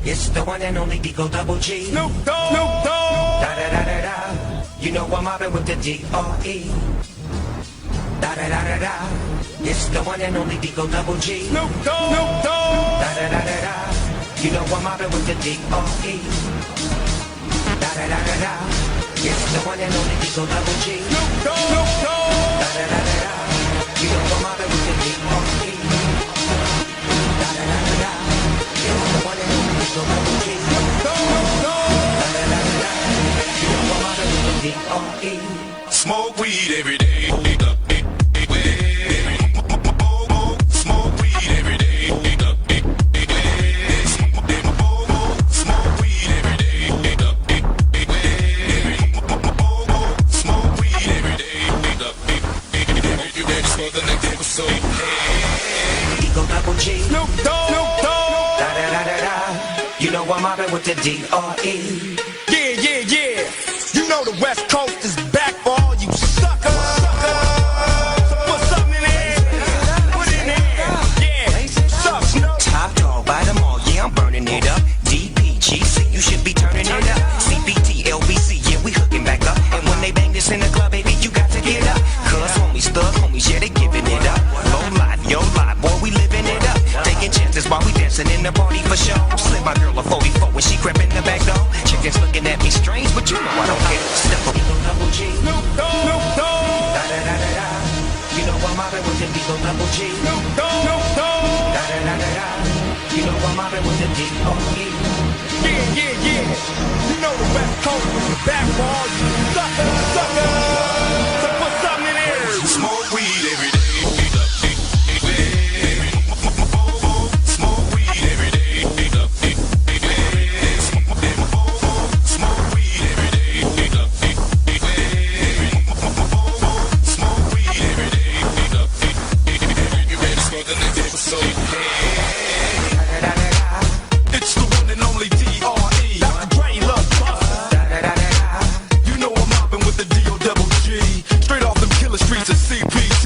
It's the one and only Digo Double G. Snoop Dogg. Snoop Dogg. Da da da da da. You know I'm mobbing with the D-R-E. Da da da da da. It's the one and only Digo Double G. Snoop Dogg. Snoop Dogg. Da da da da da. You know I'm mobbing with the D-R-E. Da da da da da. It's the one and only Digo Double G. Snoop Dogg. Snoop Dogg. Da da da da da. You know I'm mobbing with the D-R-E. Da da da da da. It's the one and only Digo Double G. Snoop Dogg. Snoop Dogg. Da da da da da. You know I'm mobbing with the D-R-E. Smoke weed every day. Digo Double G. Snoop Dogg. Snoop Dogg. Da da da da da. You know I'm mobbing with the D-R-E. Yeah, yeah, yeah. You know the West Coast is back for all you suckers. So put something in there. Put it in there. Yeah. Suck, Snoop. Top dog by them all, yeah, I'm burning it up. DPGC, you should be turning it up. CPT, LBC, yeah, we hooking back up. And when they bang this in the club, baby, you got to get up. Cuz homies, thug homies, yeah, they giving it up. Low life, yo life, boy, we living it up. Taking chances while we dancing in the party for show. Slip my girl a 44 when she crept in the back door. Chickens looking at me strange, but you know I don't care. Step up, Digo Double G. Snoop Dogg. Snoop Dogg. Da da da da da. You know I'm mobbing with the Digo Double G. Snoop Dogg. Snoop Dogg. Da da da da da. You know I'm mobbing with the D-R-E. Yeah, yeah, yeah. You know the West Coast is back for all you suckers. So put something in there. Smoke weed every day. Smoke weed every day. Smoke weed every day. Smoke weed every day. You ready to smoke the next episode? Da da da da. It's the one and only D.R.E. Dr. Dre, Love Buster. Da da da da da. You know I'm mobbing with the D.O.G. Straight off them killer streets of CPT.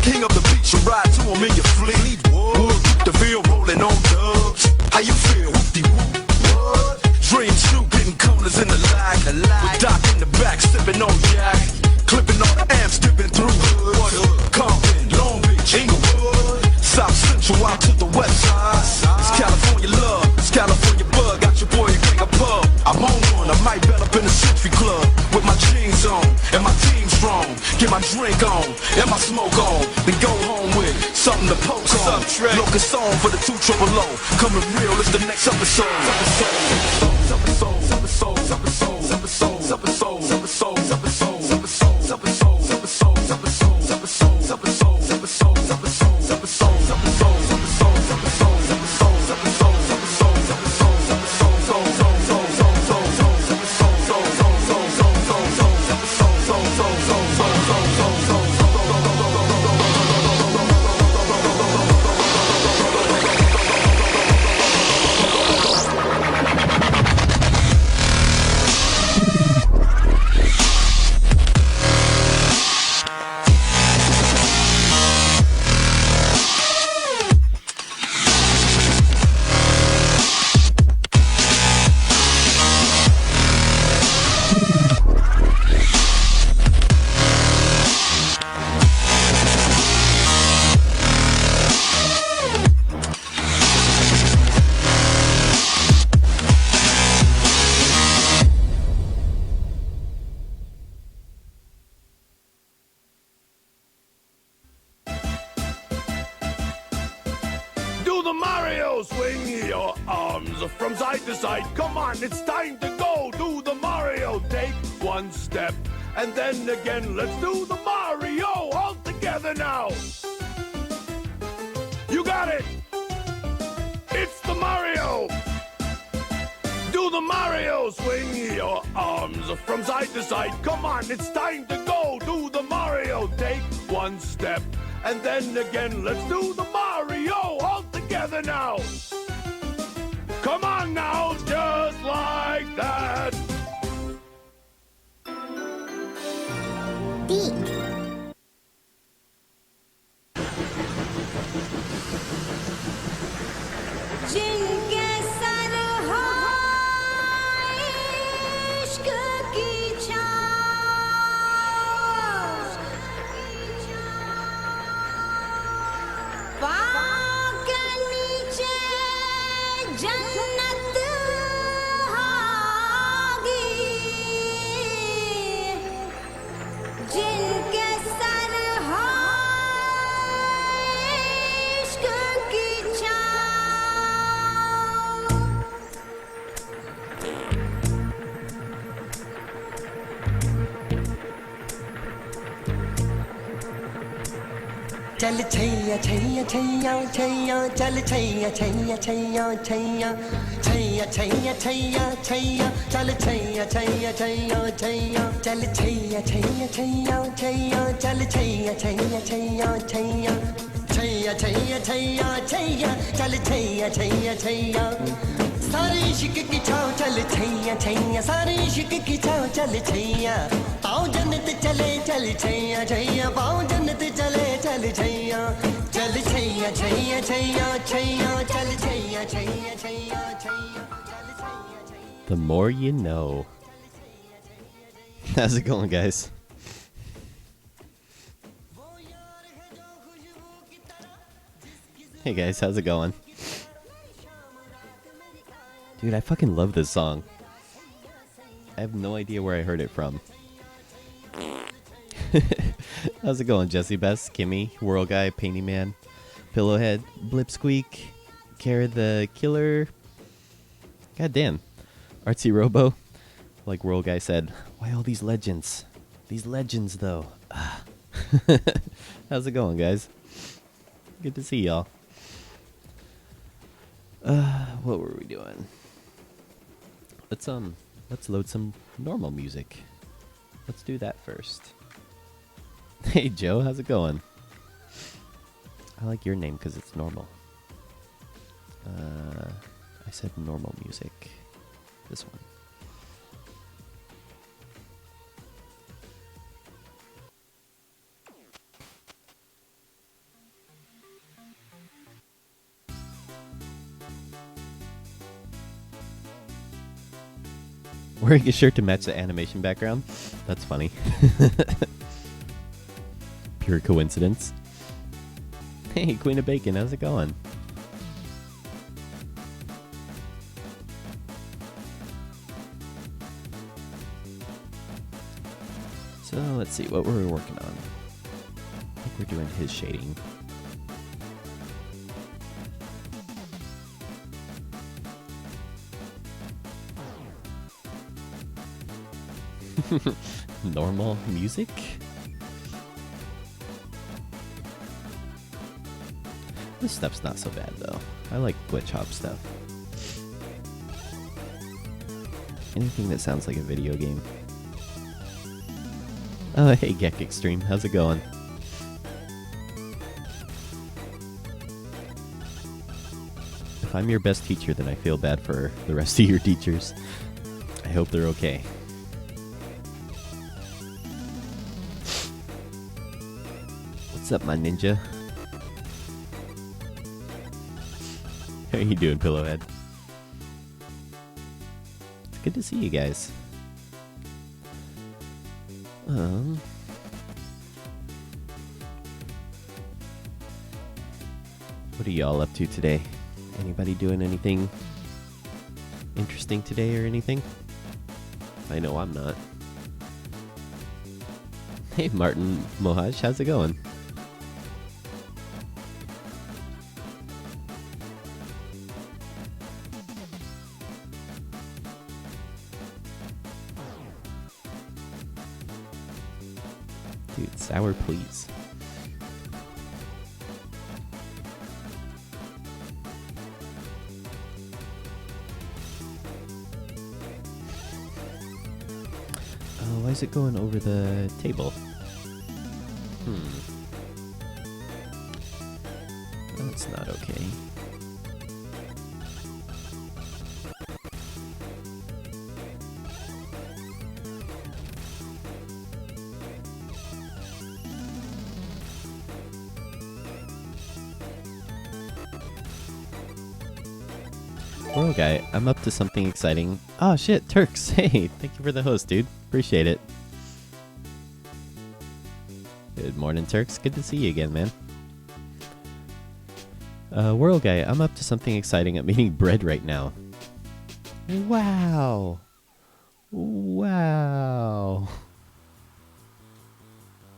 King of the beach, you ride to him in your fleet. Wood, the field rolling on dubs. How you feel? Whoop-de-whoop. What? Dream Snoop getting corners in the lag. With Doc in the back, sipping on yak. Clipping all the amps, dipping through hood. Compton, Long Beach, Inglewood. South Central out to the west side. It's California love, it's California bug. Got your boy gang a pub. I'm on one, I might bet up in the Century Club. With my jeans on, and my team strong. Get my drink on, and my smoke on. Then go home with something to poke on. Locust song for the 2 triple O. Coming real, it's the next episode. Do the Mario! Swing your arms from side to side. Come on, it's time to go. Do the Mario. Take one step and then again. Let's do the Mario all together now. You got it. It's the Mario. Do the Mario. Swing your arms from side to side. Come on, it's time to go. Do the Mario. Take one step and then again. Let's do the Mario all together now. Come on now, just like that. जिनके sir हो चल छैया छैया छैया छैया चल छैया छैया छैया छैया छैया छैया छैया छैया चल छैया छैया छैया छैया चल छैया छैया छैया छैया चल छैया छैया छैया छैया छैया छैया छैया छैया चल छैया छैया छैया सारे इश्क की छाँव चल छैया छैया सारे इश्क की छाँव चल छैया पाँव जन्नत चले चल छैया छैया पाँव जन्नत चले चल छैया चल छैया छैया छैया छैया चल Chaiyya Chaiyya Chaiyya Chaiyya The more you know. How's it going, guys? Hey guys, how's it going? Dude, I fucking love this song. I have no idea where I heard it from. How's it going, Jesse Best, Kimmy, World Guy, Painty Man, Pillowhead, Blipsqueak, Kara the Killer. God damn. Artsy Robo. Like World Guy said, why all these legends? These legends, though. How's it going, guys? Good to see y'all. What were we doing? Let's load some normal music. Let's do that first. Hey Joe, how's it going? I like your name because it's normal. I said normal music. This one. Wearing a shirt to match the animation background? That's funny. Pure coincidence. Hey, Queen of Bacon, how's it going? So, let's see, what were we working on? I think we're doing his shading. Normal music? This stuff's not so bad though. I like glitch hop stuff. Anything that sounds like a video game. Oh, hey Gek Extreme, how's it going? If I'm your best teacher, then I feel bad for the rest of your teachers. I hope they're okay. What's up, my ninja? How are you doing, Pillowhead? It's good to see you guys. What are y'all up to today? Anybody doing anything interesting today or anything? I know I'm not. Hey, Martin Mohaj, how's it going? Dude, sour please. Oh, why is it going over the table? That's not okay. World Guy, I'm up to something exciting. Oh shit, Turks. Hey, thank you for the host, dude. Appreciate it. Good morning, Turks. Good to see you again, man. World Guy, I'm up to something exciting. I'm eating bread right now. Wow. Wow.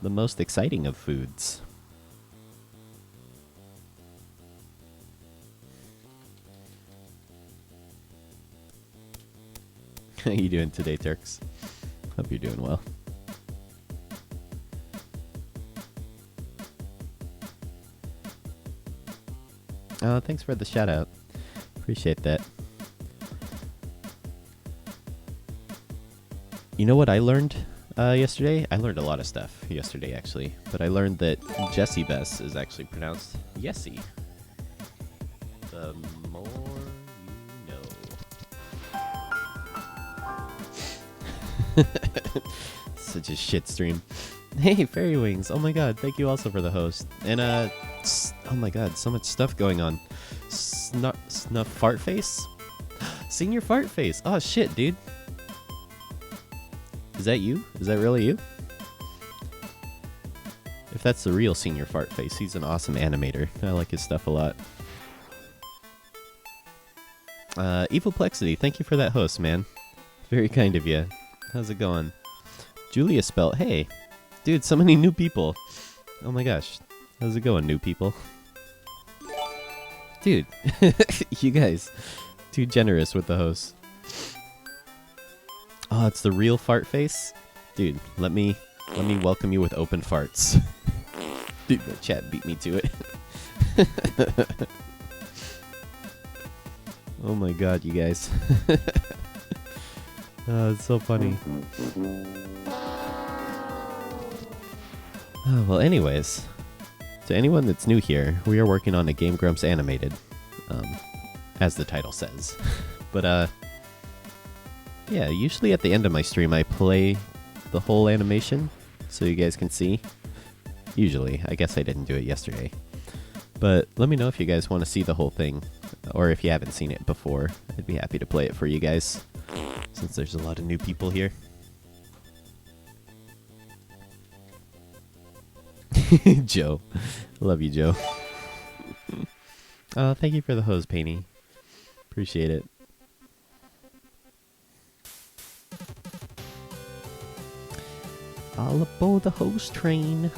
The most exciting of foods. How you doing today, Turks? Hope you're doing well. Oh, thanks for the shout out. Appreciate that. You know what I learned yesterday? I learned a lot of stuff yesterday, actually. But I learned that Jessie Bess is actually pronounced Yessie. The more you know. Such a shit stream. Hey, Fairy Wings. Oh my god, thank you also for the host. And, oh my god, so much stuff going on. Snuff Fart Face? Senior Fart Face. Oh shit, dude. Is that you? Is that really you? If that's the real Senior Fart Face, he's an awesome animator. I like his stuff a lot. Evil Plexity, thank you for that host, man. Very kind of you. How's it going? Julia Spelt, hey. Dude, so many new people. Oh my gosh. How's it going, new people? Dude, you guys, too generous with the host. Oh, it's the real fart face? Dude, let me welcome you with open farts. Dude, the chat beat me to it. Oh my god, you guys. Oh, it's so funny. Oh, well, anyways, to anyone that's new here, we are working on a Game Grumps animated, as the title says. But, yeah, usually at the end of my stream, I play the whole animation so you guys can see. Usually. I guess I didn't do it yesterday. But let me know if you guys want to see the whole thing, or if you haven't seen it before. I'd be happy to play it for you guys, since there's a lot of new people here. Joe. Love you, Joe. Oh, thank you for the hose, Painty. Appreciate it. All aboard the hose train.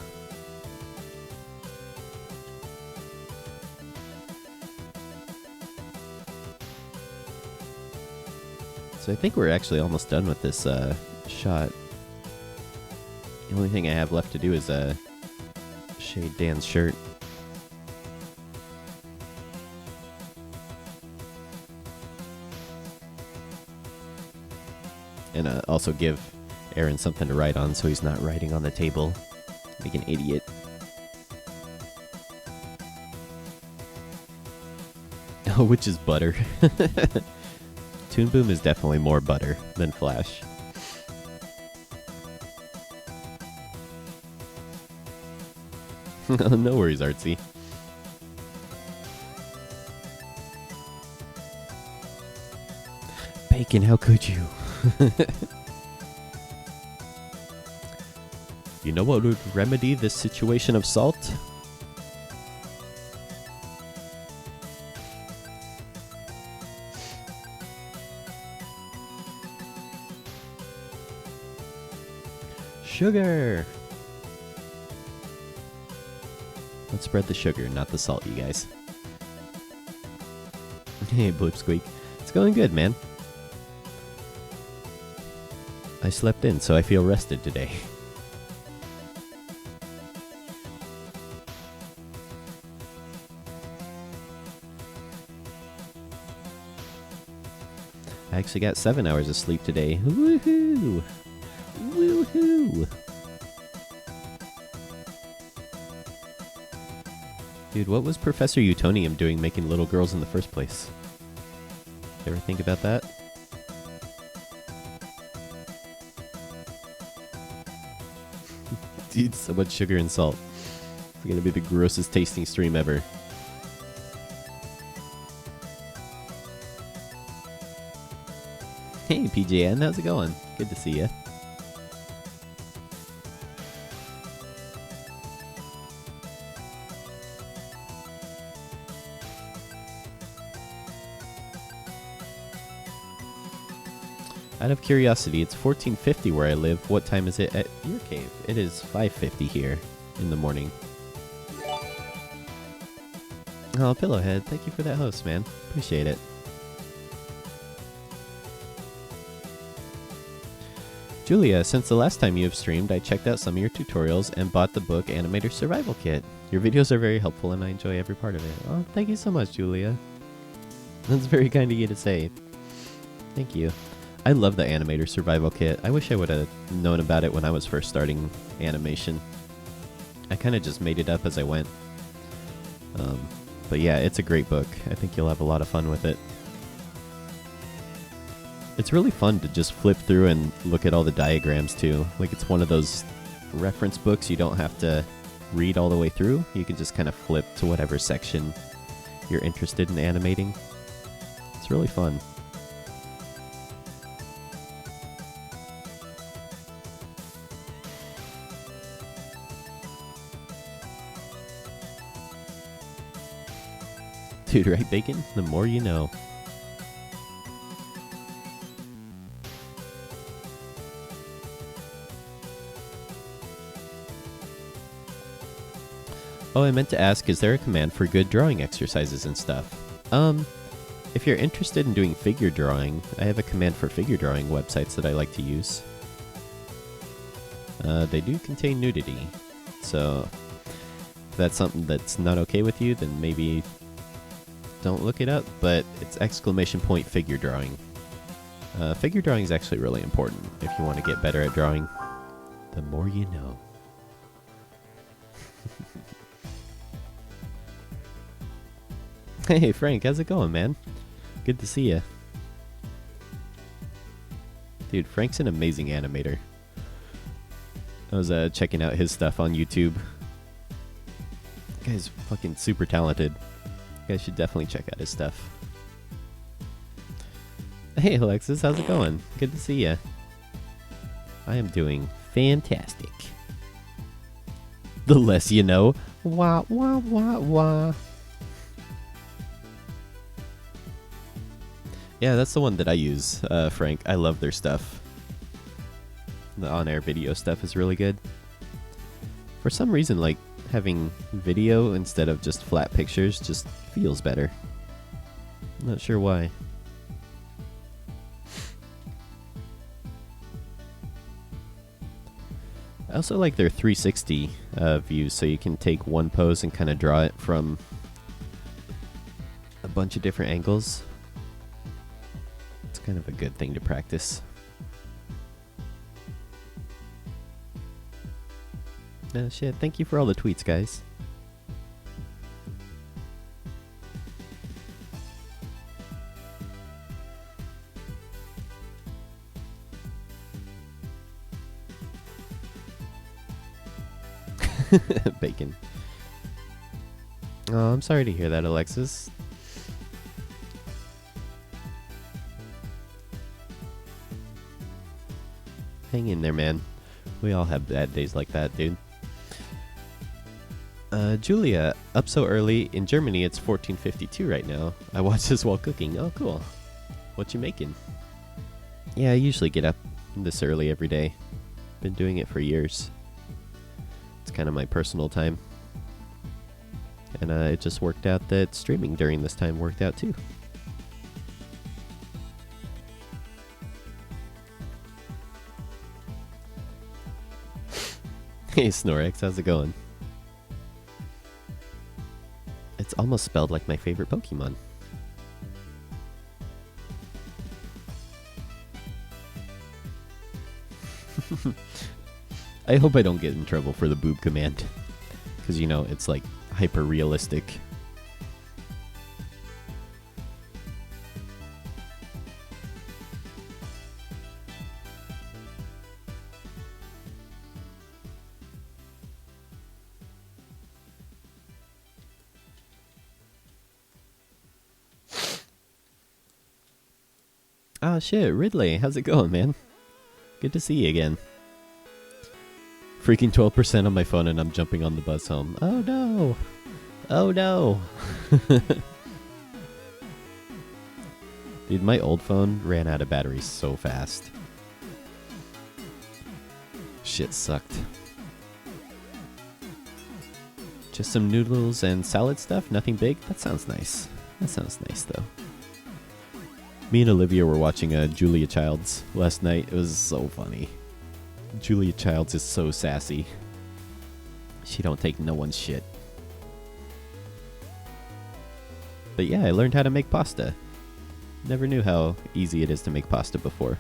So I think we're actually almost done with this shot. The only thing I have left to do is shade Dan's shirt. And also give Aaron something to write on so he's not writing on the table like an idiot. Oh, which is butter. Toon Boom is definitely more butter than Flash. No worries, Artsy. Bacon, how could you? You know what would remedy this situation of salt? Sugar! Let's spread the sugar, not the salt, you guys. Hey, Blipsqueak. It's going good, man. I slept in, so I feel rested today. I actually got 7 hours of sleep today. Woohoo! Woohoo! Dude, what was Professor Utonium doing making little girls in the first place? You ever think about that? Dude, so much sugar and salt. It's gonna be the grossest tasting stream ever. Hey, PJN, how's it going? Good to see ya. Out of curiosity, it's 14:50 where I live. What time is it at your cave? It is 5:50 here in the morning. Oh, Pillowhead, thank you for that host, man. Appreciate it. Julia, since the last time you have streamed, I checked out some of your tutorials and bought the book Animator Survival Kit. Your videos are very helpful and I enjoy every part of it. Oh, thank you so much, Julia. That's very kind of you to say. Thank you. I love the Animator Survival Kit. I wish I would have known about it when I was first starting animation. I kind of just made it up as I went. But yeah, it's a great book. I think you'll have a lot of fun with it. It's really fun to just flip through and look at all the diagrams too. Like, it's one of those reference books you don't have to read all the way through. You can just kind of flip to whatever section you're interested in animating. It's really fun. Dude, right, Bacon? The more you know. Oh, I meant to ask, is there a command for good drawing exercises and stuff? If you're interested in doing figure drawing, I have a command for figure drawing websites that I like to use. They do contain nudity, so if that's something that's not okay with you, then maybe don't look it up, but it's ! figure drawing. Figure drawing is actually really important if you want to get better at drawing. The more you know. Hey Frank, how's it going, man? Good to see you. Dude, Frank's an amazing animator. I was checking out his stuff on YouTube. Guy's fucking super talented. You guys should definitely check out his stuff. Hey Alexis, how's it going? Good to see you. I am doing fantastic. The less you know. Wah, wah, wah, wah. Yeah, that's the one that I use, Frank. I love their stuff. The on-air video stuff is really good. For some reason, like, having video instead of just flat pictures just feels better. I'm not sure why. I also like their 360 views, so you can take one pose and kind of draw it from a bunch of different angles. It's kind of a good thing to practice. Oh shit, thank you for all the tweets, guys. Bacon. Oh, I'm sorry to hear that, Alexis. Hang in there, man. We all have bad days like that, dude. Julia, up so early. In Germany, it's 14:52 right now. I watch this while cooking. Oh, cool. What you making? Yeah, I usually get up this early every day. Been doing it for years. It's kind of my personal time. And it just worked out that streaming during this time worked out too. Hey Snorex, how's it going? It's almost spelled like my favorite Pokemon. I hope I don't get in trouble for the boob command. Because, you know, it's like hyper realistic. Oh shit, Ridley, how's it going, man? Good to see you again. Freaking 12% on my phone and I'm jumping on the bus home. Oh no! Oh no! Dude, my old phone ran out of battery so fast. Shit sucked. Just some noodles and salad stuff? Nothing big? That sounds nice. That sounds nice though. Me and Olivia were watching Julia Childs last night. It was so funny. Julia Childs is so sassy. She don't take no one's shit. But yeah, I learned how to make pasta. Never knew how easy it is to make pasta before.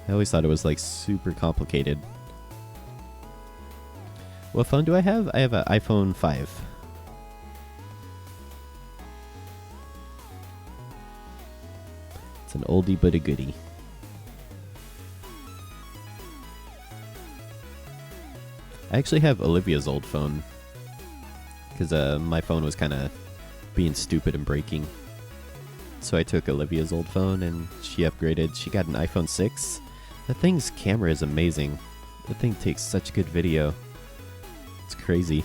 I always thought it was like super complicated. What phone do I have? I have an iPhone 5. It's an oldie but a goodie. I actually have Olivia's old phone because my phone was kind of being stupid and breaking. So I took Olivia's old phone and she upgraded. She got an iPhone 6. That thing's camera is amazing. That thing takes such good video. It's crazy.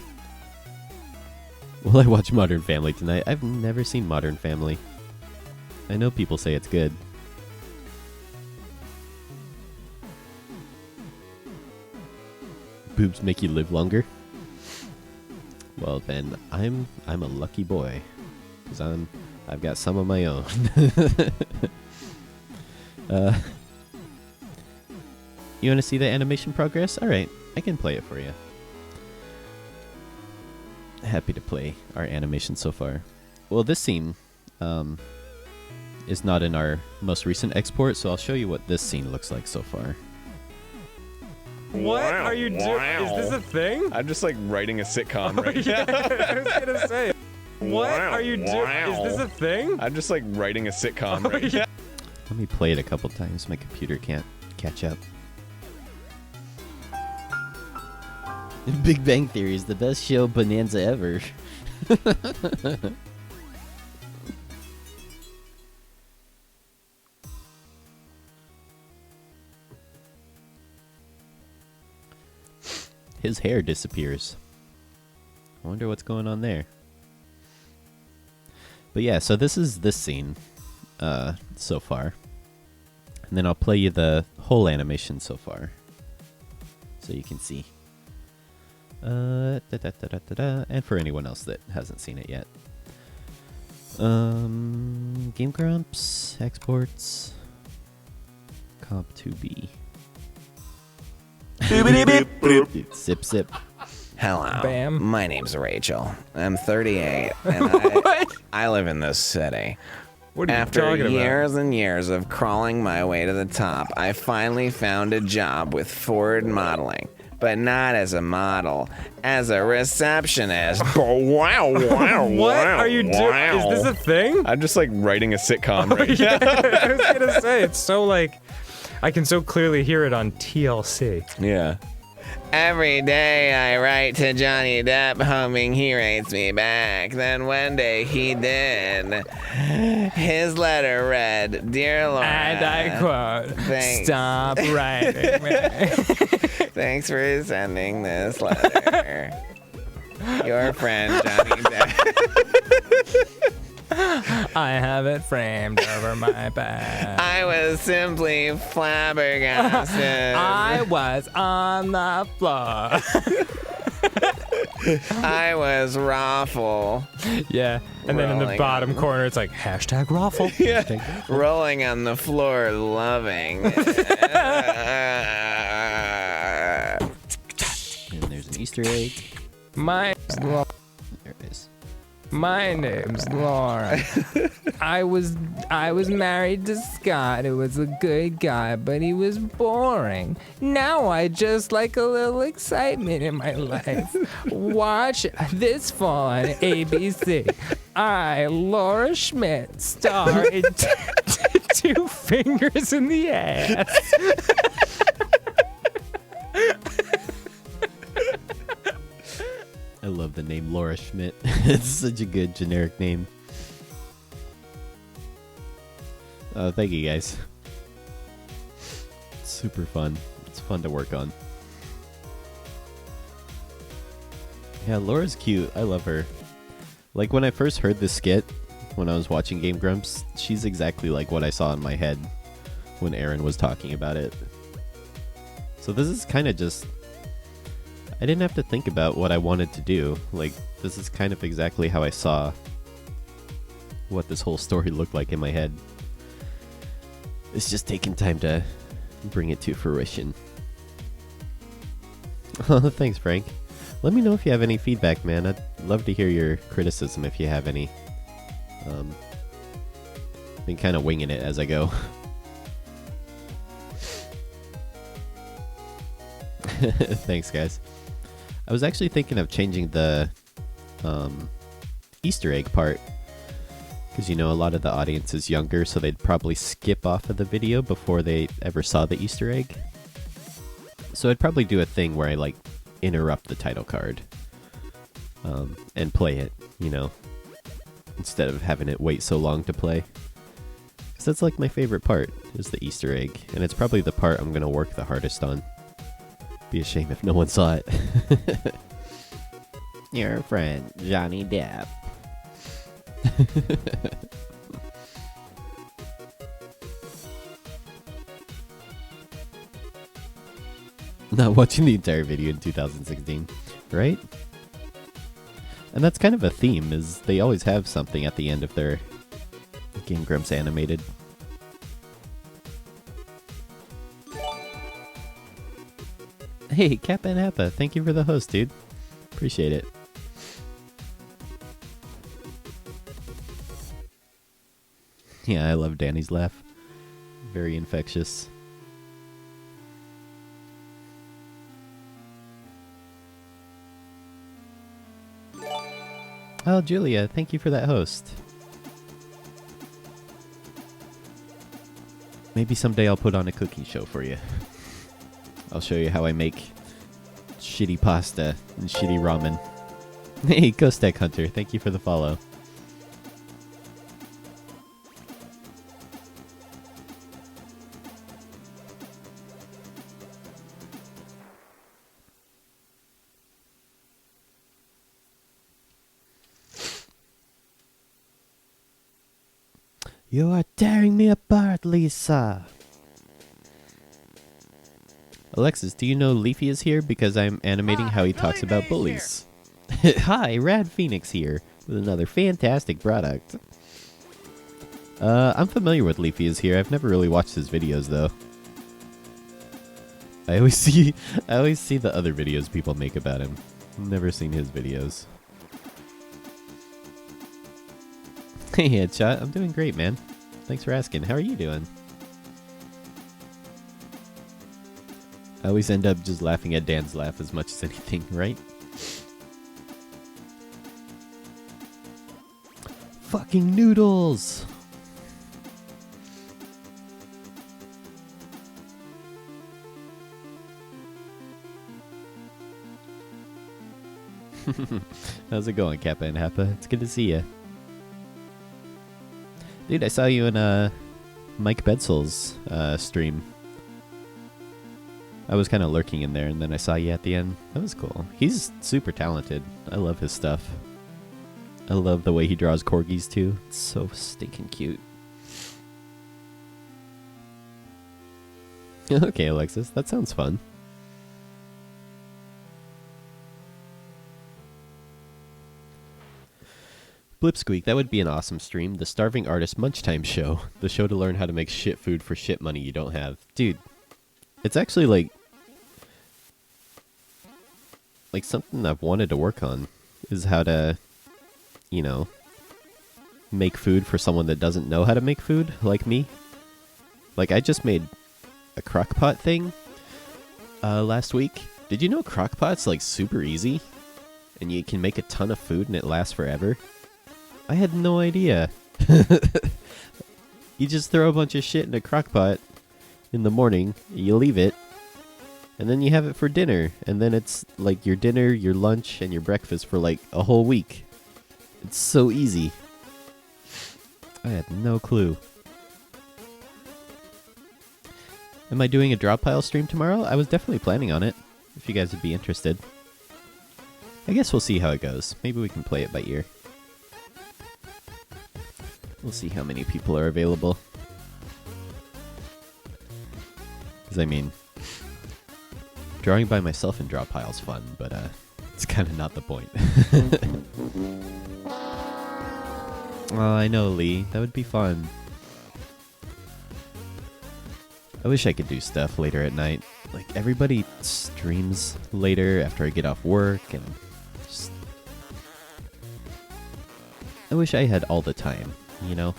Will I watch Modern Family tonight? I've never seen Modern Family. I know people say it's good. Boobs make you live longer? Well then, I'm a lucky boy. Cause I've got some of my own. You wanna see the animation progress? Alright, I can play it for you. Happy to play our animation so far. Well, this scene is not in our most recent export, so I'll show you what this scene looks like so far. What are you doing? Is this a thing? I'm just like writing a sitcom right now. I was gonna say. What are you doing? Is this a thing? I'm just like writing a sitcom right now. Let me play it a couple times. My computer can't catch up. Big Bang Theory is the best show bonanza ever. His hair disappears. I wonder what's going on there. But yeah, so this is this scene so far. And then I'll play you the whole animation so far. So you can see. And for anyone else that hasn't seen it yet. Game Grumps, exports, comp 2B. Sip, sip. Hello. Bam. My name's Rachel. I'm 38, and I live in this city. What are you After talking years and years of crawling my way to the top, I finally found a job with Ford Modeling. But not as a model, as a receptionist. Wow, wow, What are you doing? Is this a thing? I'm just like writing a sitcom right now. I was gonna say, it's so like, I can so clearly hear it on TLC. Yeah. Every day I write to Johnny Depp hoping he writes me back. Then one day he did. His letter read, "Dear Laura." And I quote, Thanks. "Stop writing me." Thanks for sending this letter. Your friend, Johnny Depp. I have it framed over my back. I was simply flabbergasted. I was on the floor. I was raffle. Yeah, and then in the Rolling bottom on. corner, it's like hashtag raffle. Yeah. Rolling on the floor, loving. And there's an Easter egg. There it is. My name's Laura. I was married to Scott, who was a good guy, but he was boring. Now I just like a little excitement in my life. Watch this fall on ABC. I, Laura Schmidt, star in Two Fingers in the Ass. I love the name Laura Schmidt. It's such a good generic name. Thank you guys. It's super fun. It's fun to work on. Yeah, Laura's cute. I love her. Like when I first heard this skit, when I was watching Game Grumps, she's exactly like what I saw in my head when Aaron was talking about it. So this is kind of just... I didn't have to think about what I wanted to do. Like, this is kind of exactly how I saw what this whole story looked like in my head. It's just taking time to bring it to fruition. Oh, thanks, Frank. Let me know if you have any feedback, man. I'd love to hear your criticism if you have any. Been kind of winging it as I go. Thanks, guys. I was actually thinking of changing the Easter egg part. Because, you know, a lot of the audience is younger, so they'd probably skip off of the video before they ever saw the Easter egg. So I'd probably do a thing where I, like, interrupt the title card. And play it, you know. Instead of having it wait so long to play. Because that's, like, my favorite part, is the Easter egg. And it's probably the part I'm going to work the hardest on. Be a shame if no one saw it. Your friend, Johnny Depp. Not watching the entire video in 2016, right? And that's kind of a theme, is they always have something at the end of their Game Grumps animated. Hey, Kappa and Appa, thank you for the host, dude. Appreciate it. Yeah, I love Danny's laugh. Very infectious. Oh, Julia, thank you for that host. Maybe someday I'll put on a cooking show for you. I'll show you how I make shitty pasta and shitty ramen. Hey, Ghost Egg Hunter, thank you for the follow. You are tearing me apart, Lisa. Alexis, do you know Leafy is here because I'm animating how he talks about bullies? Hi, Rad Phoenix here with another fantastic product. I'm familiar with Leafy is here. I've never really watched his videos though. I always see the other videos people make about him. Never seen his videos. Hey, Headshot. I'm doing great, man. Thanks for asking. How are you doing? I always end up just laughing at Dan's laugh as much as anything, right? Fucking noodles! How's it going, Kappa and Happa? It's good to see you. Dude, I saw you in Mike Bedsel's stream. I was kind of lurking in there, and then I saw you at the end. That was cool. He's super talented. I love his stuff. I love the way he draws corgis, too. It's so stinking cute. Okay, Alexis. That sounds fun. Blipsqueak, that would be an awesome stream. The Starving Artist Munchtime Show. The show to learn how to make shit food for shit money you don't have. Dude, it's actually like something I've wanted to work on. Is how to, you know, make food for someone that doesn't know how to make food, like me. Like, I just made a crockpot thing last week. Did you know crockpot's like super easy? And you can make a ton of food and it lasts forever? I had no idea. You just throw a bunch of shit in a crockpot in the morning, you leave it, and then you have it for dinner. And then it's like your dinner, your lunch, and your breakfast for like a whole week. It's so easy. I had no clue. Am I doing a drop pile stream tomorrow? I was definitely planning on it, if you guys would be interested. I guess we'll see how it goes. Maybe we can play it by ear. We'll see how many people are available. Because, I mean, drawing by myself in drop pile's fun, but it's kind of not the point. Oh, I know, Lee. That would be fun. I wish I could do stuff later at night. like everybody streams later after I get off work, and just I wish I had all the time, you know?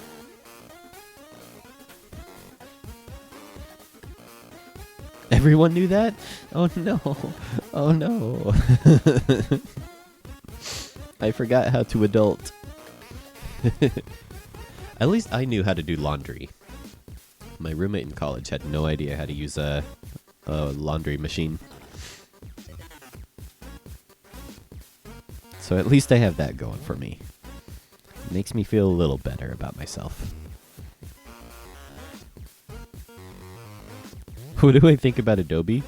Everyone knew that? Oh no. Oh no. I forgot how to adult. At least I knew how to do laundry. My roommate in college had no idea how to use a laundry machine. So at least I have that going for me. It makes me feel a little better about myself. What do I think about Adobe?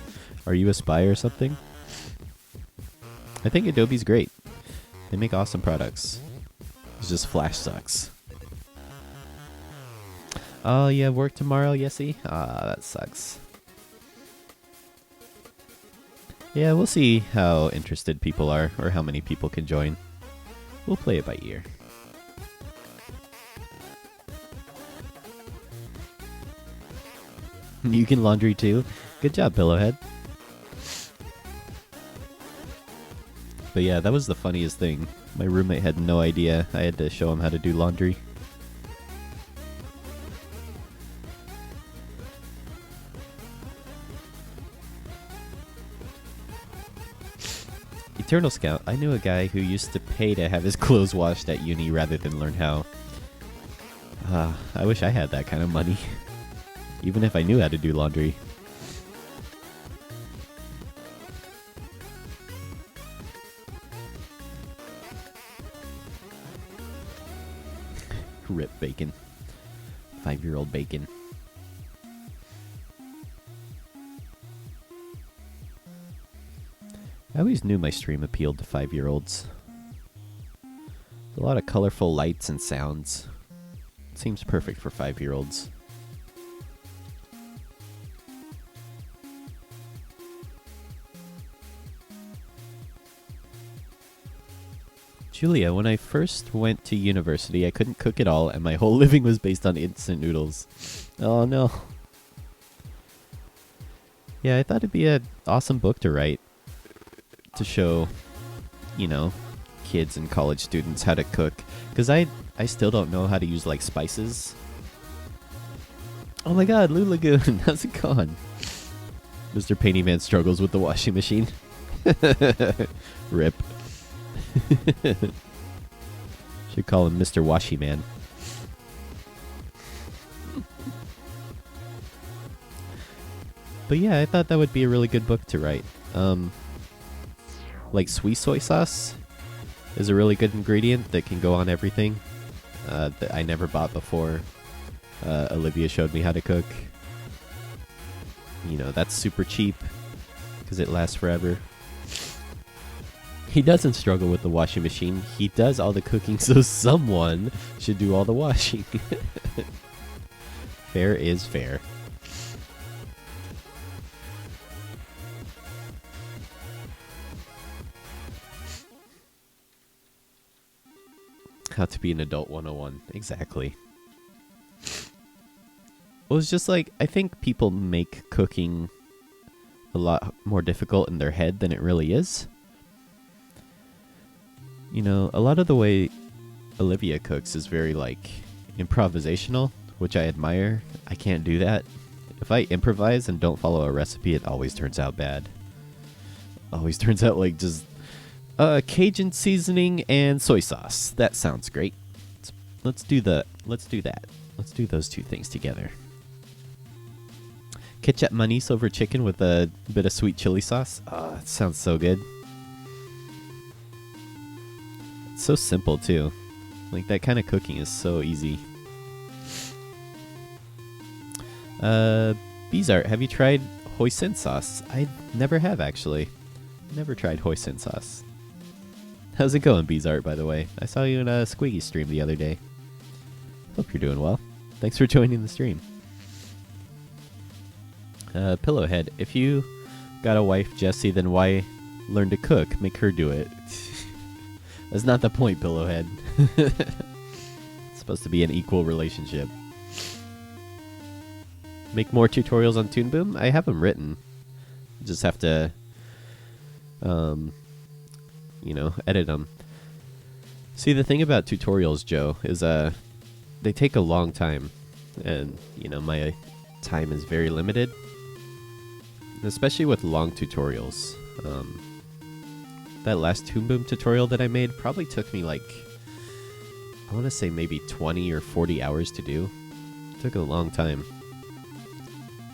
Are you a spy or something? I think Adobe's great. They make awesome products. It's just Flash sucks. Oh, you have work tomorrow, Yessie? Ah, that sucks. Yeah, we'll see how interested people are, or how many people can join. We'll play it by ear. You can laundry too? Good job, Pillowhead. But yeah, that was the funniest thing. My roommate had no idea. I had to show him how to do laundry. Eternal Scout, I knew a guy who used to pay to have his clothes washed at uni rather than learn how. I wish I had that kind of money. Even if I knew how to do laundry. Rip Bacon. 5-year-old Bacon. I always knew my stream appealed to 5-year-olds. A lot of colorful lights and sounds. It seems perfect for 5-year-olds. Julia, when I first went to university, I couldn't cook at all, and my whole living was based on instant noodles. Oh no. Yeah, I thought it'd be an awesome book to write. To show, you know, kids and college students how to cook. Because I still don't know how to use, like, spices. Oh my god, Lou Lagoon, how's it going? Mr. Paintyman struggles with the washing machine. Rip. Should call him Mr. Washy Man. But yeah, I thought that would be a really good book to write. Like sweet soy sauce is a really good ingredient that can go on everything. That I never bought before. Olivia showed me how to cook. You know, that's super cheap because it lasts forever. He doesn't struggle with the washing machine. He does all the cooking, so someone should do all the washing. Fair is fair. How to be an adult 101. Exactly. Well, it's just like, I think people make cooking a lot more difficult in their head than it really is. You know, a lot of the way Olivia cooks is very, like, improvisational, which I admire. I can't do that. If I improvise and don't follow a recipe, it always turns out bad. Always turns out like just Cajun seasoning and soy sauce. That sounds great. Let's do that. Let's do those two things together. Ketchup manis over chicken with a bit of sweet chili sauce. Oh, that sounds so good. It's so simple too. Like, that kind of cooking is so easy. Bizart, have you tried hoisin sauce? I never have, actually. Never tried hoisin sauce. How's it going, Bizart, by the way? I saw you in a Squiggy stream the other day. Hope you're doing well. Thanks for joining the stream. Pillowhead, if you got a wife, Jessie, then why learn to cook? Make her do it. That's not the point, Pillowhead. It's supposed to be an equal relationship. Make more tutorials on Toon Boom? I have them written. Just have to, edit them. See, the thing about tutorials, Joe, is they take a long time, and my time is very limited, especially with long tutorials. That last Toon Boom tutorial that I made probably took me I want to say maybe 20 or 40 hours to do. It took a long time.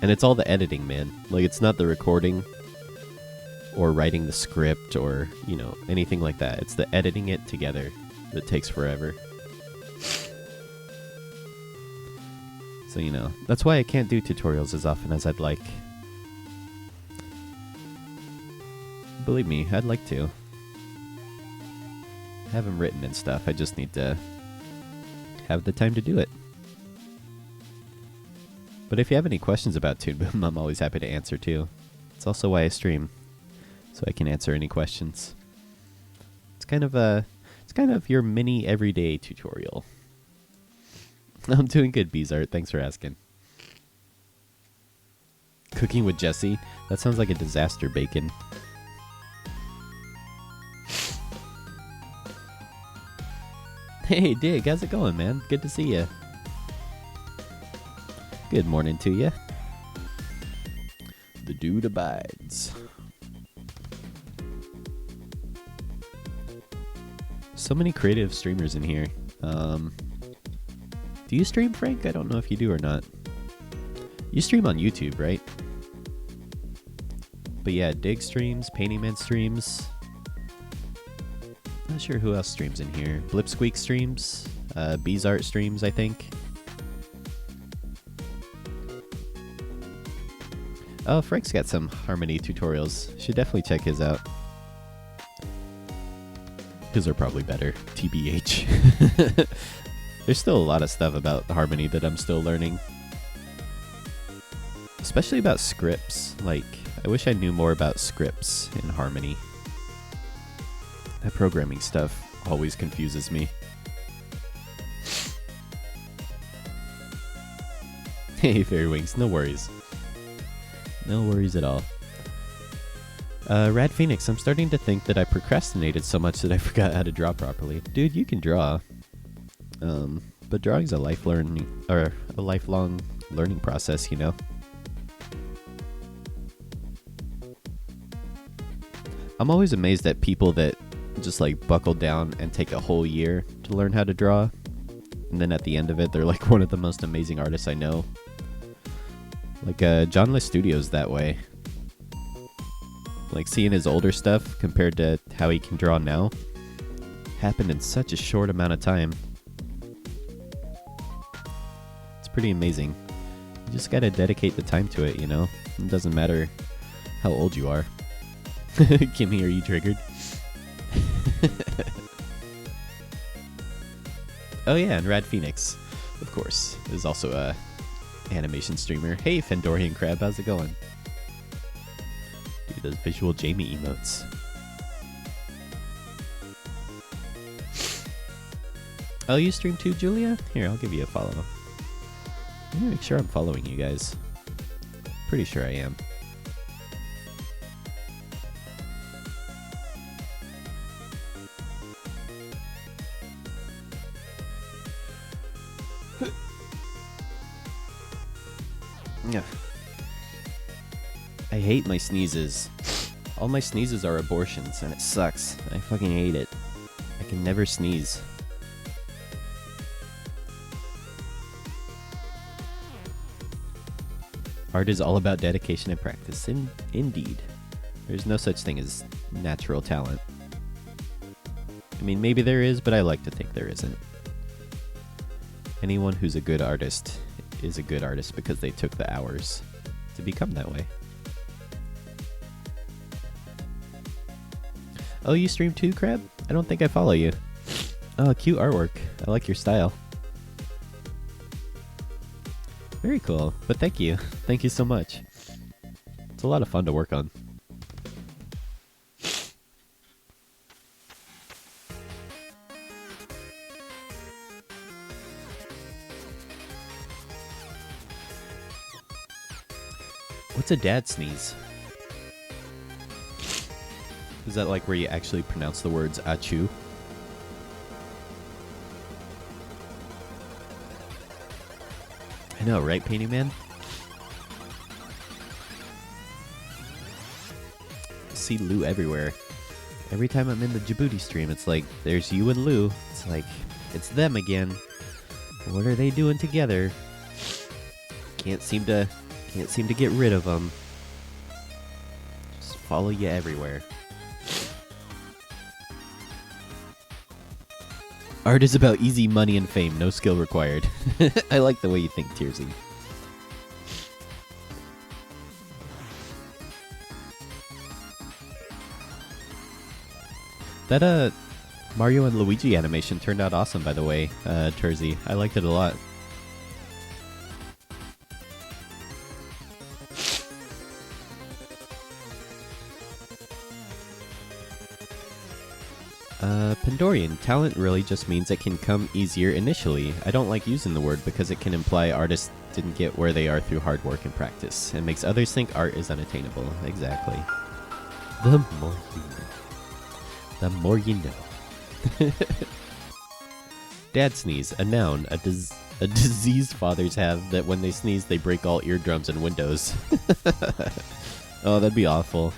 And it's all the editing, man. It's not the recording or writing the script or, anything like that. It's the editing it together that takes forever. So, that's why I can't do tutorials as often as I'd like. Believe me, I'd like to. Have them written and stuff. I just need to have the time to do it. But if you have any questions about Toon Boom, I'm always happy to answer too. It's also why I stream, so I can answer any questions. It's kind of your mini everyday tutorial. I'm doing good, Beezart. Thanks for asking. Cooking with Jesse? That sounds like a disaster, Bacon. Hey, Dig, how's it going, man? Good to see you. Good morning to you. The dude abides. So many creative streamers in here. Do you stream, Frank? I don't know if you do or not. You stream on YouTube, right? But yeah, Dig streams, Painting Man streams. Not sure who else streams in here. Blipsqueak streams. Beezart streams, I think. Oh, Frank's got some Harmony tutorials. Should definitely check his out. His are probably better. TBH. There's still a lot of stuff about Harmony that I'm still learning. Especially about scripts. I wish I knew more about scripts in Harmony. That programming stuff always confuses me. Hey, Fairy Wings, no worries. No worries at all. Rad Phoenix, I'm starting to think that I procrastinated so much that I forgot how to draw properly. Dude, you can draw. But drawing's a lifelong learning process, I'm always amazed at people that just buckle down and take a whole year to learn how to draw. And then at the end of it, they're one of the most amazing artists I know. John Le Studio's that way. Seeing his older stuff compared to how he can draw now happened in such a short amount of time. It's pretty amazing. You just gotta dedicate the time to it, It doesn't matter how old you are. Kimmy, are you triggered? Oh yeah, and Rad Phoenix, of course, is also a animation streamer. Hey, Fendorian Crab, how's it going? Dude, those visual Jamie emotes. Oh, you stream too, Julia? Here, I'll give you a follow. Let me make sure I'm following you guys. Pretty sure I am. Yeah. I hate my sneezes. All my sneezes are abortions, and it sucks. I fucking hate it. I can never sneeze. Art is all about dedication and practice. Indeed. There's no such thing as natural talent. I mean, maybe there is, but I like to think there isn't. Anyone who's a good artist is a good artist because they took the hours to become that way. Oh, you stream too, Crab? I don't think I follow you. Oh, cute artwork. I like your style. Very cool, but thank you. Thank you so much. It's a lot of fun to work on. What's a dad sneeze? Is that like where you actually pronounce the words achoo? I know, right, Painting Man? I see Lou everywhere. Every time I'm in the Djibouti stream, it's like, there's you and Lou. It's like, it's them again. What are they doing together? Can't seem to get rid of them. Just follow you everywhere. Art is about easy money and fame, no skill required. I like the way you think, Tearsy. That Mario and Luigi animation turned out awesome, by the way, Tersy. I liked it a lot. Pandorian, talent really just means it can come easier initially. I don't like using the word because it can imply artists didn't get where they are through hard work and practice. It makes others think art is unattainable. Exactly. The more you know. The more you know. Dad sneeze, a noun, a disease fathers have that when they sneeze they break all eardrums and windows. Oh, that'd be awful.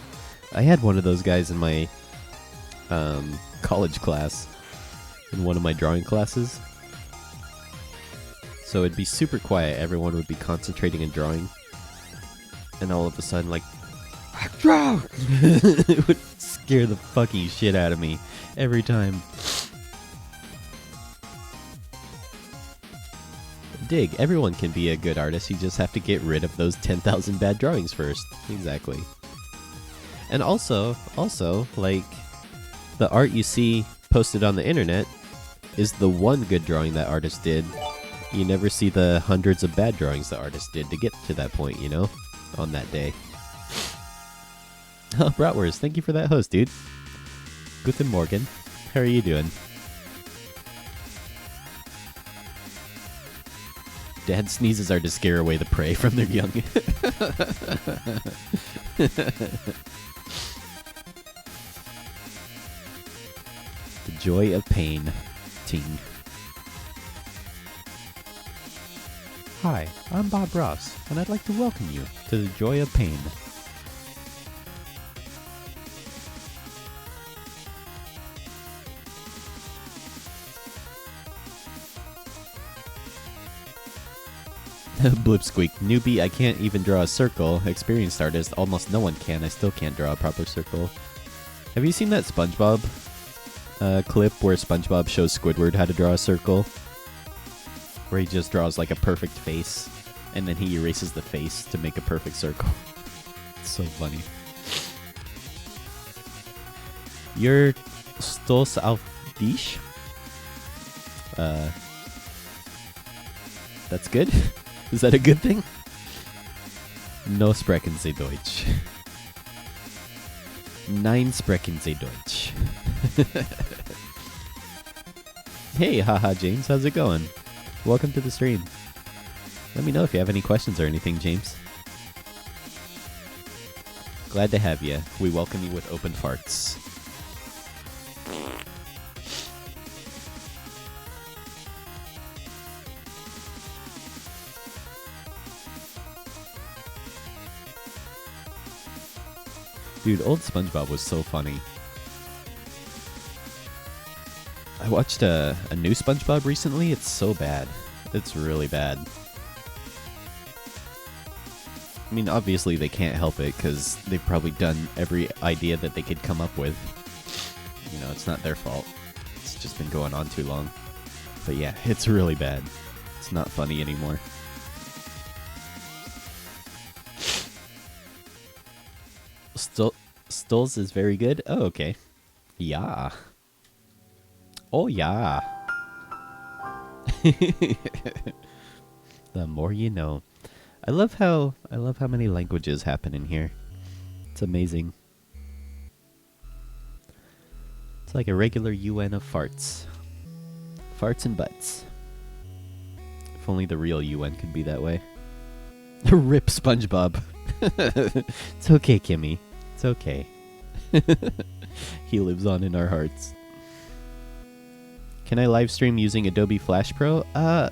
I had one of those guys in my college class, in one of my drawing classes. So it'd be super quiet, everyone would be concentrating and drawing, and all of a sudden, like, draw! It would scare the fucking shit out of me every time. Dig, everyone can be a good artist, you just have to get rid of those 10,000 bad drawings first. Exactly. And also, like, the art you see posted on the internet is the one good drawing that artist did. You never see the hundreds of bad drawings the artist did to get to that point, you know? On that day. Oh, Bratwurst, thank you for that host, dude. Guten Morgen. How are you doing? Dad sneezes are to scare away the prey from their young. The joy of pain. Ting. Hi, I'm Bob Ross, and I'd like to welcome you to the joy of pain. Blipsqueak, newbie, I can't even draw a circle. Experienced artist, almost no one can. I still can't draw a proper circle. Have you seen that SpongeBob clip where SpongeBob shows Squidward how to draw a circle? Where he just draws like a perfect face, and then he erases the face to make a perfect circle. It's so funny. You're stolz auf dich? That's good? Is that a good thing? No sprechen Sie Deutsch. Nein sprechen Sie Deutsch. Hey, haha James, how's it going? Welcome to the stream. Let me know if you have any questions or anything, James. Glad to have you. We welcome you with open farts. Dude, old SpongeBob was so funny. I watched a new SpongeBob recently. It's so bad. It's really bad. I mean, obviously they can't help it because they've probably done every idea that they could come up with. You know, it's not their fault. It's just been going on too long. But yeah, it's really bad. It's not funny anymore. Stolz is very good. Oh, okay. Yeah. Oh, yeah. The more you know. I love how many languages happen in here. It's amazing. It's like a regular UN of farts. Farts and butts. If only the real UN could be that way. Rip SpongeBob. It's okay, Kimmy. It's okay. He lives on in our hearts. Can I live stream using Adobe Flash Pro? I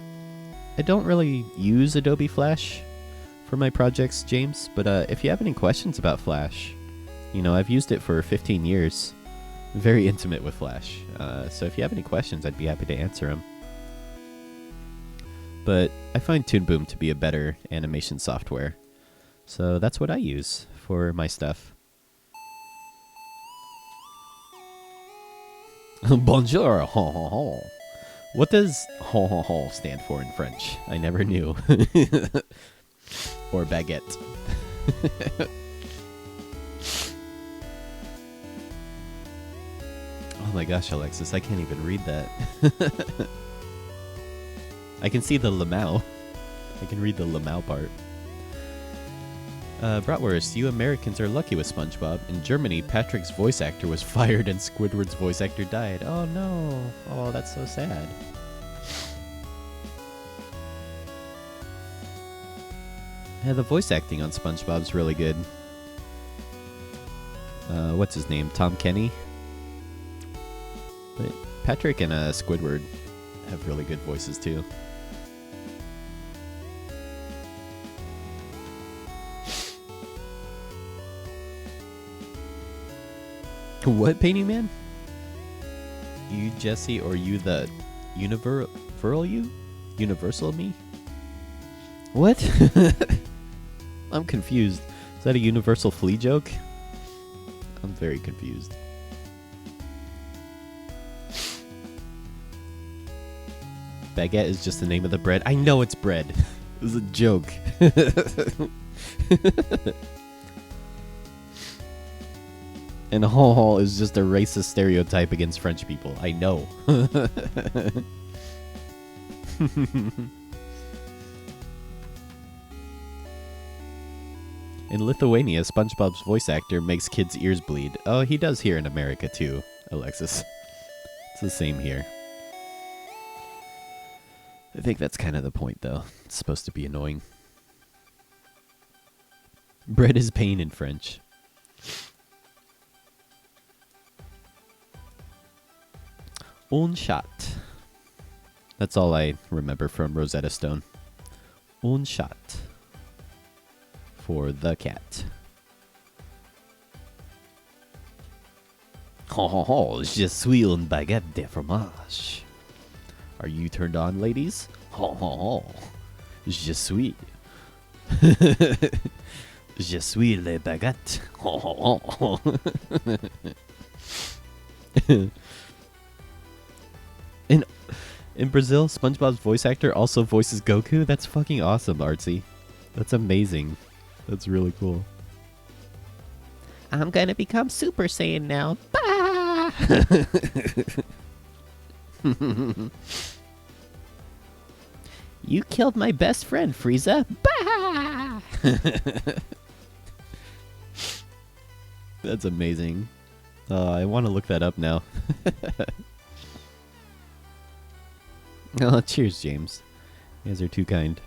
don't really use Adobe Flash for my projects, James, but if you have any questions about Flash, you know, I've used it for 15 years. Very intimate with Flash. So if you have any questions, I'd be happy to answer them. But I find Toon Boom to be a better animation software. So that's what I use for my stuff. Bonjour, ho ho ho. What does ho ho ho stand for in French? I never knew. Or baguette. Oh my gosh, Alexis, I can't even read that. I can see the lemao. I can read the lemao part. Bratwurst, you Americans are lucky with SpongeBob. In Germany, Patrick's voice actor was fired and Squidward's voice actor died. Oh no. Oh, that's so sad. Yeah, the voice acting on SpongeBob's really good. What's his name? Tom Kenny? But Patrick and Squidward have really good voices too. What, Painting Man? You, Jesse, or you the universal you? Universal me? What? I'm confused. Is that a universal flea joke? I'm very confused. Baguette is just the name of the bread. I know it's bread. It was a joke. And ho ho is just a racist stereotype against French people. I know. In Lithuania, SpongeBob's voice actor makes kids' ears bleed. Oh, he does here in America too, Alexis. It's the same here. I think that's kind of the point, though. It's supposed to be annoying. Bread is pain in French. Un chat. That's all I remember from Rosetta Stone. Un chat. For the cat. Ho ho ho, je suis une baguette de fromage. Are you turned on, ladies? Ho ho ho. Je suis. Je suis le baguette. Ho ho ho. In Brazil, SpongeBob's voice actor also voices Goku. That's fucking awesome, Artsy. That's amazing. That's really cool. I'm gonna become Super Saiyan now. Bah! You killed my best friend, Frieza. Bah! That's amazing. I want to look that up now. Oh, cheers, James. You guys are too kind.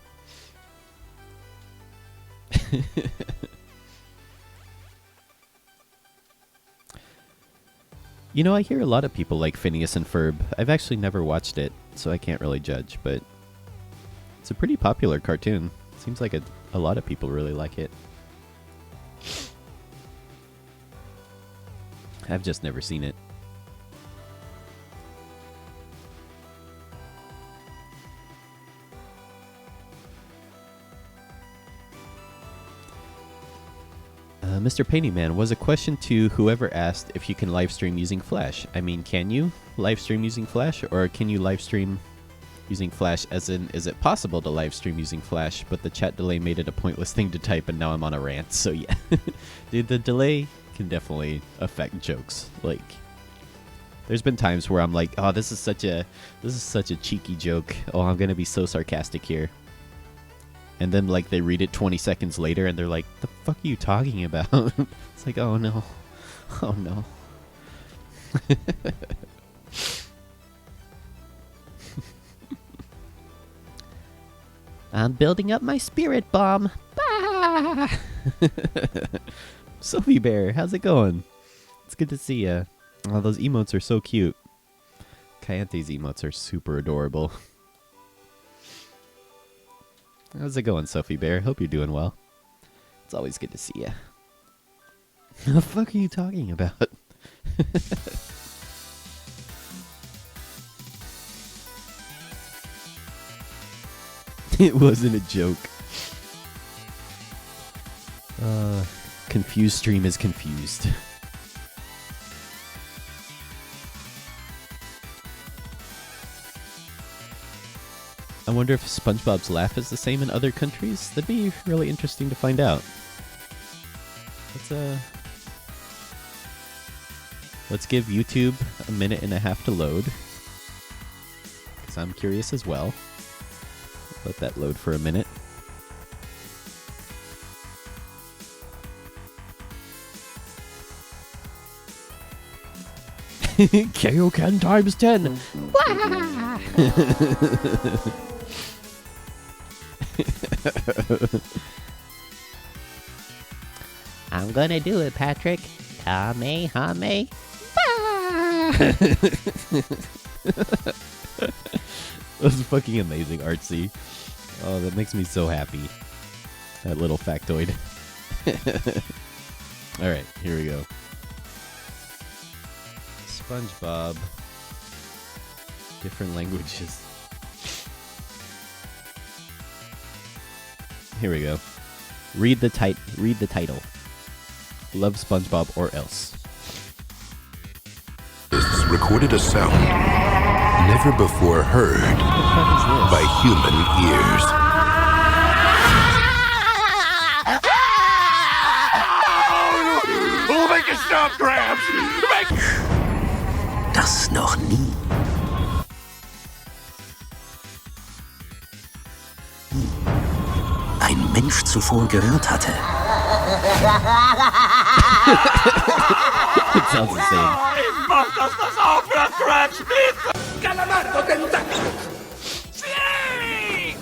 You know, I hear a lot of people like Phineas and Ferb. I've actually never watched it, so I can't really judge, but it's a pretty popular cartoon. Seems like a lot of people really like it. I've just never seen it. Mr. Painting Man, was a question to whoever asked if you can live stream using Flash. I mean, can you live stream using Flash, or can you live stream using Flash as in, is it possible to live stream using Flash, but the chat delay made it a pointless thing to type and now I'm on a rant, so yeah. Dude, the delay can definitely affect jokes. Like, there's been times where I'm like, oh, this is such a cheeky joke. Oh, I'm gonna be so sarcastic here. And then, like, they read it 20 seconds later, and they're like, the fuck are you talking about? It's like, oh, no. Oh, no. I'm building up my spirit bomb. Bah! Sophie Bear, how's it going? It's good to see ya. Oh, those emotes are so cute. Kayante's emotes are super adorable. How's it going, Sophie Bear? Hope you're doing well. It's always good to see ya. The fuck are you talking about? It wasn't a joke. Confused stream is confused. I wonder if SpongeBob's laugh is the same in other countries. That'd be really interesting to find out. Let's give YouTube a minute and a half to load, because I'm curious as well. Let that load for a minute. Kaioken times 10. I'm gonna do it, Patrick. Kamehame. That's fucking amazing, Artsy. Oh, that makes me so happy. That little factoid. Alright, here we go. SpongeBob. Different languages. Here we go. Read the title. Love SpongeBob or else. Recorded a sound never before heard by human ears. Oh, make it stop, Grumps! Das noch nie. Ein Mensch zuvor gehört hatte. It sounds the same. Ich mach, dass das aufhört, Grumps, bitte! Calamardo tentáculo! Sí!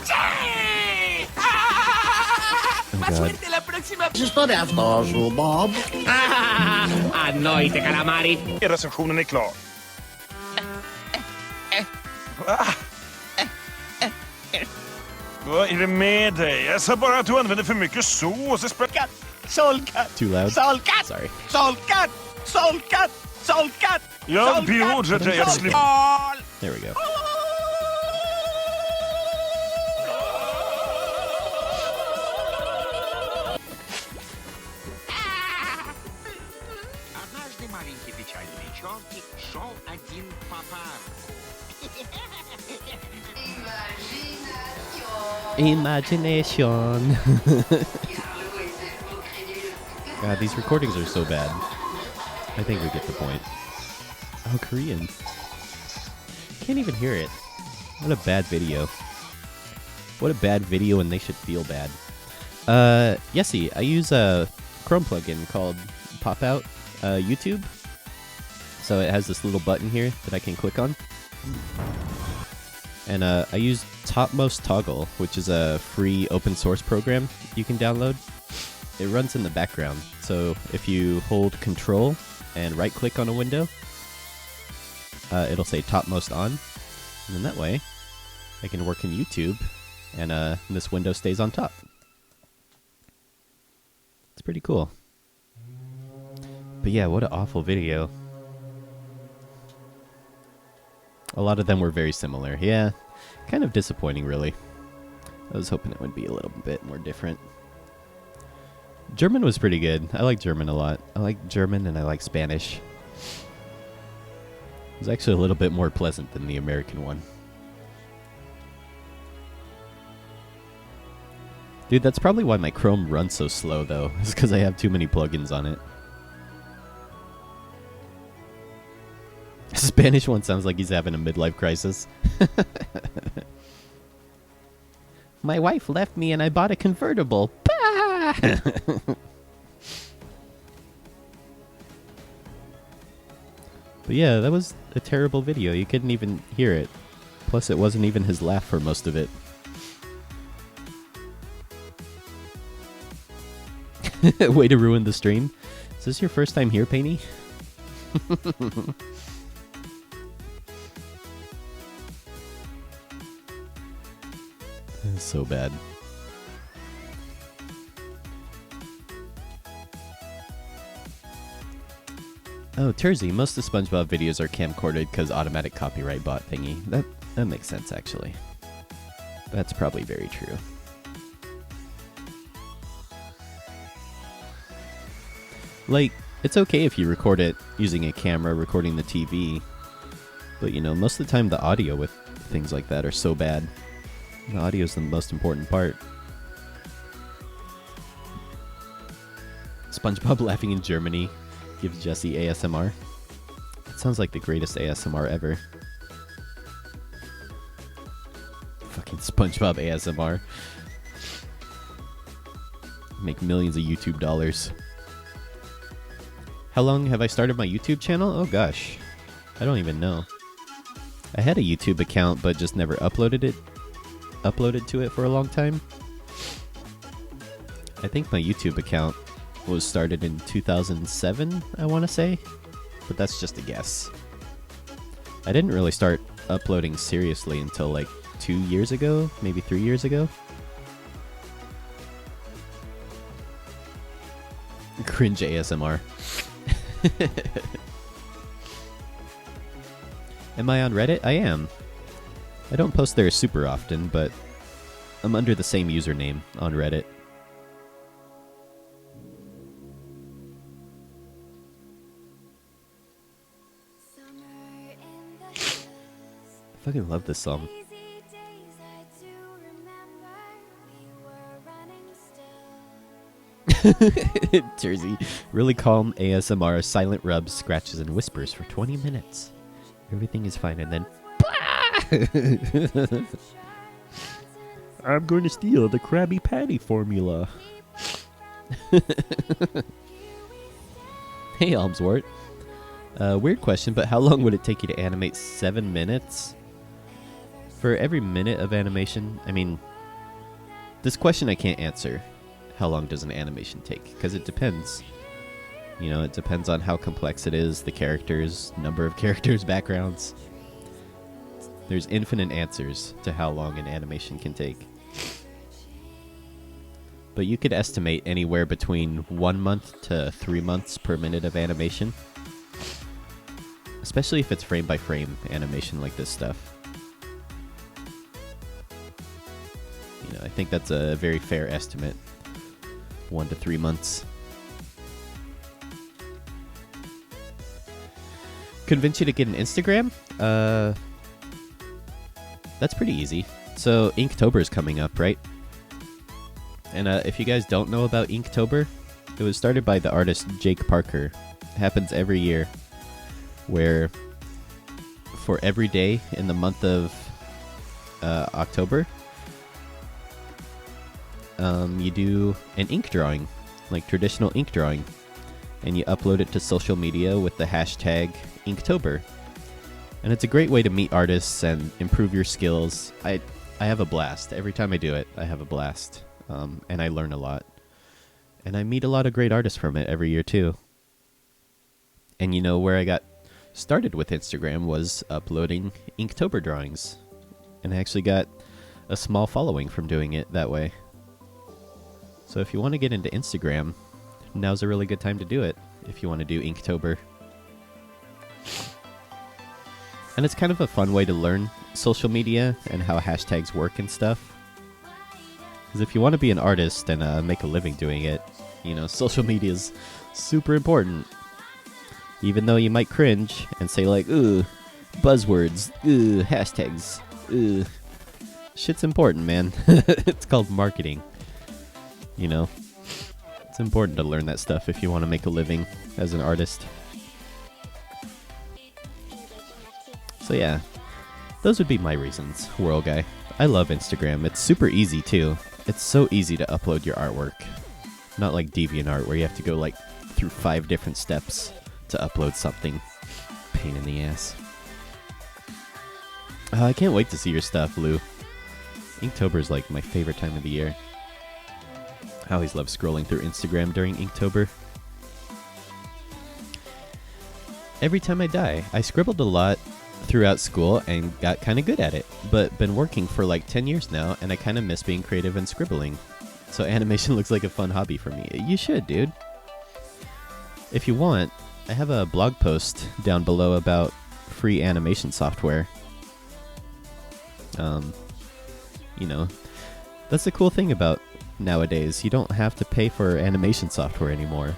Sí! Oh God. la próxima... Bob. A noi, te calamari. Recensionen är klar. Vad är det med dig? Jag sa bara att du använder för mycket sås. Solkat! Too loud? Solkat! Sorry. Solkat! Solkat! Solkat! Jag beordrar dig att sluta... There we go. Однажды маленький печальный чертик шел один по парку. Imagination. God, these recordings are so bad. I think we get the point. Oh, Korean. Can't even hear it. What a bad video. What a bad video, and they should feel bad. Yessie, I use a Chrome plugin called Pop Out YouTube. So it has this little button here that I can click on. And I use Topmost Toggle, which is a free open source program you can download. It runs in the background, so if you hold Control and right-click on a window, it'll say Topmost On, and then that way I can work in YouTube, and this window stays on top. It's pretty cool. But yeah, what an awful video. A lot of them were very similar. Yeah, kind of disappointing, really. I was hoping it would be a little bit more different. German was pretty good. I like German a lot. I like German and I like Spanish. It was actually a little bit more pleasant than the American one. Dude, that's probably why my Chrome runs so slow, though. It's because I have too many plugins on it. The Spanish one sounds like he's having a midlife crisis. My wife left me and I bought a convertible. But yeah, that was a terrible video. You couldn't even hear it. Plus, it wasn't even his laugh for most of it. Way to ruin the stream. this your first time here, Painty? This is so bad. Oh, Tersey, most of the SpongeBob videos are camcorded because automatic copyright bot thingy. That makes sense, actually. That's probably very true. Like, it's okay if you record it using a camera, recording the TV. But, you know, most of the time the audio with things like that are so bad. The audio is the most important part. SpongeBob laughing in Germany gives Jesse ASMR. It sounds like the greatest ASMR ever. Fucking SpongeBob ASMR. Make millions of YouTube dollars. How long have I started my YouTube channel? Oh gosh. I don't even know. I had a YouTube account but just never uploaded to it for a long time. I think my YouTube account was started in 2007, I want to say, but that's just a guess. I didn't really start uploading seriously until like 2 years ago, maybe 3 years ago. Cringe ASMR. Am I on Reddit? I am. I don't post there super often, but I'm under the same username on Reddit. I fucking love this song. Tersey, really calm ASMR, silent rubs, scratches, and whispers for 20 minutes. Everything is fine, and then I'm going to steal the Krabby Patty formula. Hey, Almswort. Weird question, but how long would it take you to animate 7 minutes? For every minute of animation, I mean, this question I can't answer. How long does an animation take? Because it depends. You know, it depends on how complex it is, the characters, number of characters, backgrounds. There's infinite answers to how long an animation can take. But you could estimate anywhere between 1 month to 3 months per minute of animation. Especially if it's frame by frame animation like this stuff. You know, I think that's a very fair estimate. 1 to 3 months. Convince you to get an Instagram? That's pretty easy. So Inktober is coming up, right? And if you guys don't know about Inktober, it was started by the artist Jake Parker. It happens every year, where for every day in the month of October, you do an ink drawing, like traditional ink drawing, and you upload it to social media with the hashtag Inktober. And it's a great way to meet artists and improve your skills. I have a blast. Every time I do it, I have a blast. And I learn a lot. And I meet a lot of great artists from it every year too. And you know, where I got started with Instagram was uploading Inktober drawings. And I actually got a small following from doing it that way. So if you want to get into Instagram, now's a really good time to do it. If you want to do Inktober. And it's kind of a fun way to learn social media and how hashtags work and stuff. Because if you want to be an artist and make a living doing it, you know, social media is super important. Even though you might cringe and say like, ooh, buzzwords, ooh, hashtags, ooh. Shit's important, man. It's called marketing. You know, it's important to learn that stuff if you want to make a living as an artist. So yeah, those would be my reasons, World Guy. I love Instagram. It's super easy too. It's so easy to upload your artwork. Not like DeviantArt where you have to go like through 5 different steps to upload something. Pain in the ass. I can't wait to see your stuff, Lou. Inktober is like my favorite time of the year. I always love scrolling through Instagram during Inktober. every time I die. I scribbled a lot throughout school and got kind of good at it, but been working for like 10 years now, and I kind of miss being creative and scribbling. So animation looks like a fun hobby for me. You should, dude. If you want, I have a blog post down below about free animation software. You know, that's the cool thing about nowadays. You don't have to pay for animation software anymore.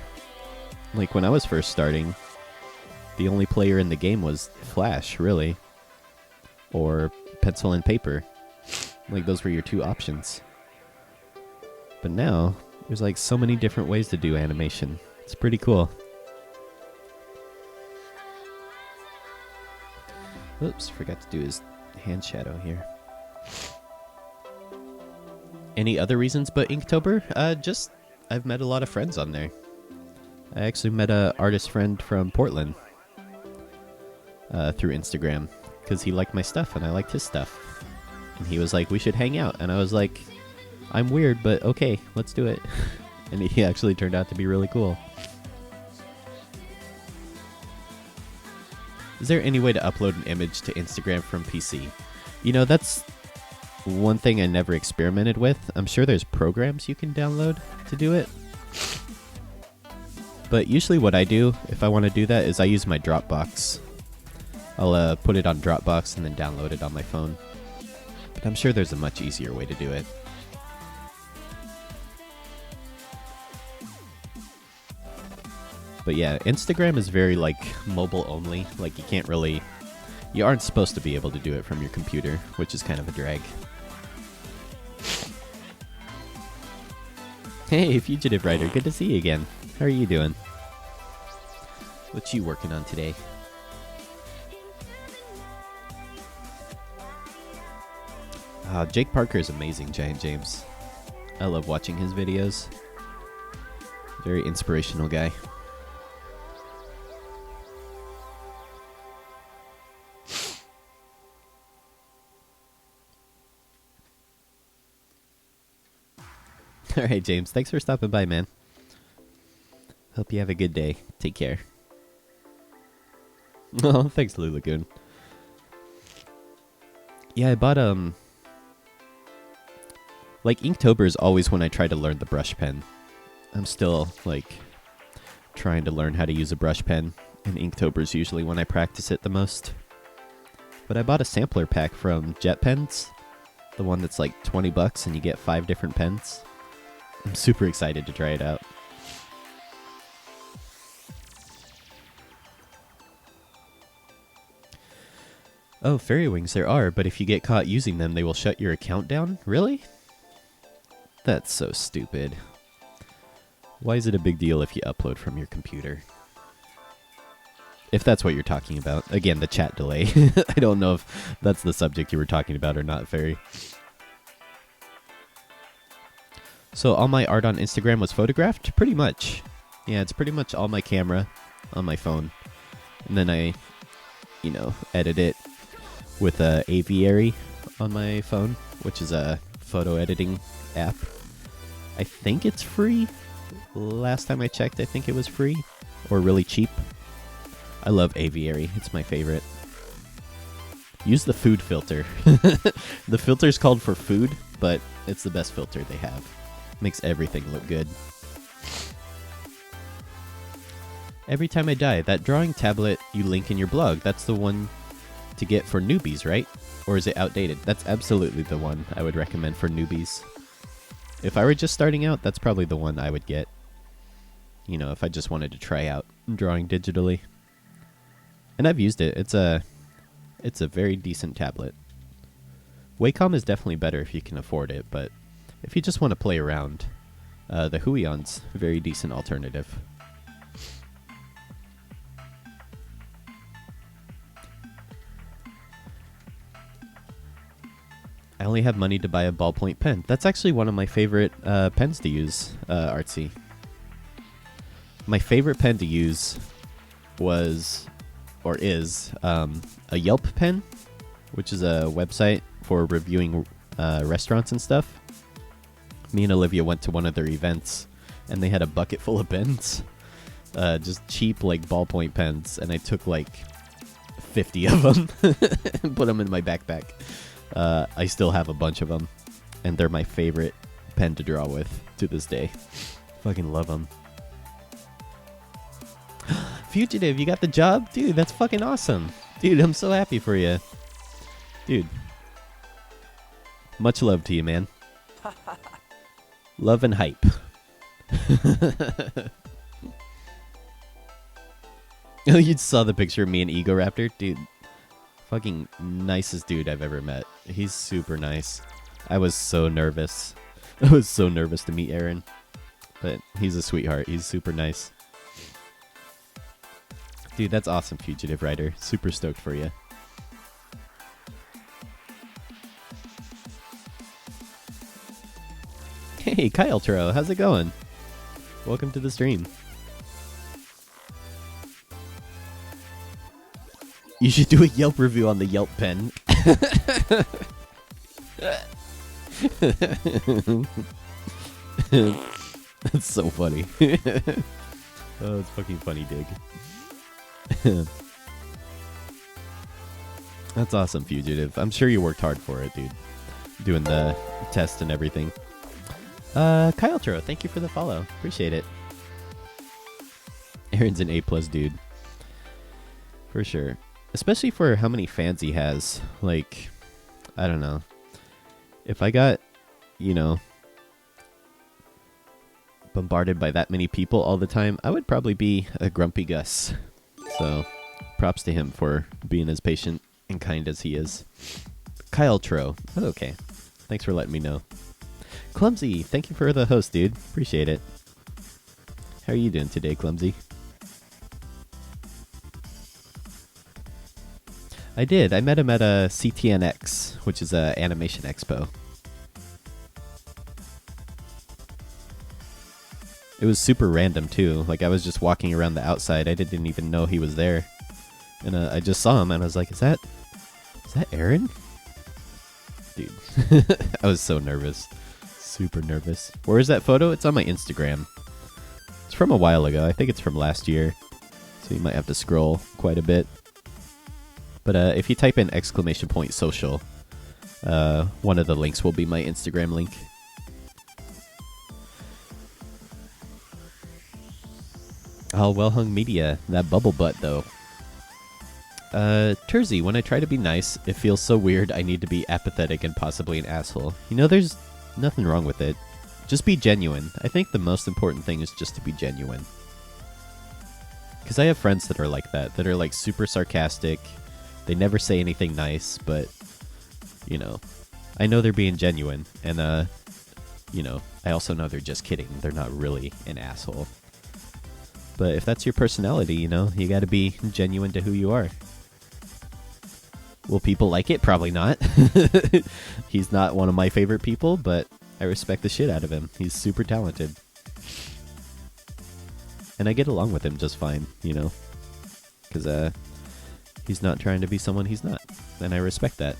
Like when I was first starting, the only player in the game was Flash, really. Or pencil and paper. Like those were your two options. But now, there's like so many different ways to do animation. It's pretty cool. Oops, forgot to do his hand shadow here. Any other reasons but Inktober? Just, I've met a lot of friends on there. I actually met a artist friend from Portland through Instagram because he liked my stuff and I liked his stuff. And he was like, we should hang out. And I was like, I'm weird, but okay, let's do it. And he actually turned out to be really cool. Is there any way to upload an image to Instagram from PC? You know, that's one thing I never experimented with. I'm sure there's programs you can download to do it. But usually what I do, if I want to do that, is I use my Dropbox. I'll put it on Dropbox and then download it on my phone. But I'm sure there's a much easier way to do it. But yeah, Instagram is very, like, mobile only. Like, you can't really... You aren't supposed to be able to do it from your computer, which is kind of a drag. Hey, Fugitive Writer, good to see you again. How are you doing? What you working on today? Jake Parker is amazing, Giant James. I love watching his videos. Very inspirational guy. Alright, James. Thanks for stopping by, man. Hope you have a good day. Take care. Oh, thanks, Lou Lagoon. Yeah, I bought, like, Inktober is always when I try to learn the brush pen. I'm still, like, trying to learn how to use a brush pen, and Inktober is usually when I practice it the most. But I bought a sampler pack from Jet Pens, the one that's like $20 and you get 5 different pens. I'm super excited to try it out. Oh, fairy wings there are, but if you get caught using them, they will shut your account down? Really? That's so stupid. Why is it a big deal if you upload from your computer? If that's what you're talking about. Again, the chat delay. I don't know if that's the subject you were talking about or not, Fairy. So all my art on Instagram was photographed? Pretty much. Yeah, it's pretty much all my camera on my phone. And then I, you know, edit it with Aviary on my phone, which is a photo editing app. I think it's free. Last time I checked, I think it was free or really cheap. I love Aviary. It's my favorite. Use the food filter. The filter's called for food, but it's the best filter they have. Makes everything look good. Every time I die, that drawing tablet you link in your blog, that's the one to get for newbies, right? Or is it outdated? That's absolutely the one I would recommend for newbies. If I were just starting out, that's probably the one I would get. You know, if I just wanted to try out drawing digitally. And I've used it. It's a very decent tablet. Wacom is definitely better if you can afford it, but if you just want to play around, the Huion's a very decent alternative. I only have money to buy a ballpoint pen. That's actually one of my favorite pens to use, Artsy. My favorite pen to use was, or is, a Yelp pen, which is a website for reviewing restaurants and stuff. Me and Olivia went to one of their events, and they had a bucket full of pens. just cheap like ballpoint pens, and I took like 50 of them and put them in my backpack. I still have a bunch of them, and they're my favorite pen to draw with to this day. Fucking love them. Fugitive, you got the job? Dude, that's fucking awesome. Dude, I'm so happy for you. Dude. Much love to you, man. Love and hype. You saw the picture of me and Ego Raptor? Dude, fucking nicest dude I've ever met. He's super nice. I was so nervous. I was so nervous to meet Aaron. But he's a sweetheart. He's super nice. Dude, that's awesome, Fugitive Rider. Super stoked for you. Hey, Kyle Turo, how's it going? Welcome to the stream. You should do a Yelp review on the Yelp pen. That's so funny. Oh, it's fucking funny, Dig. That's awesome, Fugitive. I'm sure you worked hard for it, dude. Doing the test and everything. Kyle Turo, thank you for the follow. Appreciate it. Aaron's an A+ dude. For sure. Especially for how many fans he has. Like, I don't know. If I got, you know, bombarded by that many people all the time, I would probably be a grumpy Gus. So, props to him for being as patient and kind as he is. Kyle Tro. Oh, okay. Thanks for letting me know. Clumsy, thank you for the host, dude. Appreciate it. How are you doing today, Clumsy? I did. I met him at a CTNX, which is a animation expo. It was super random, too. Like, I was just walking around the outside. I didn't even know he was there. And I just saw him, and I was like, is that Aaron? Dude. I was so nervous. Super nervous. Where is that photo? It's on my Instagram. It's from a while ago. I think it's from last year. So you might have to scroll quite a bit. But if you type in !social, one of the links will be my Instagram link. Oh, well hung media. That bubble butt, though. Tersey, when I try to be nice, it feels so weird I need to be apathetic and possibly an asshole. You know, there's nothing wrong with it. Just be genuine. I think the most important thing is just to be genuine. Because I have friends that are like that are like super sarcastic. They never say anything nice, but, you know, I know they're being genuine. And, you know, I also know they're just kidding. They're not really an asshole. But if that's your personality, you know, you gotta be genuine to who you are. Will people like it? Probably not. He's not one of my favorite people, but I respect the shit out of him. He's super talented. And I get along with him just fine, you know. Because, he's not trying to be someone he's not. And I respect that.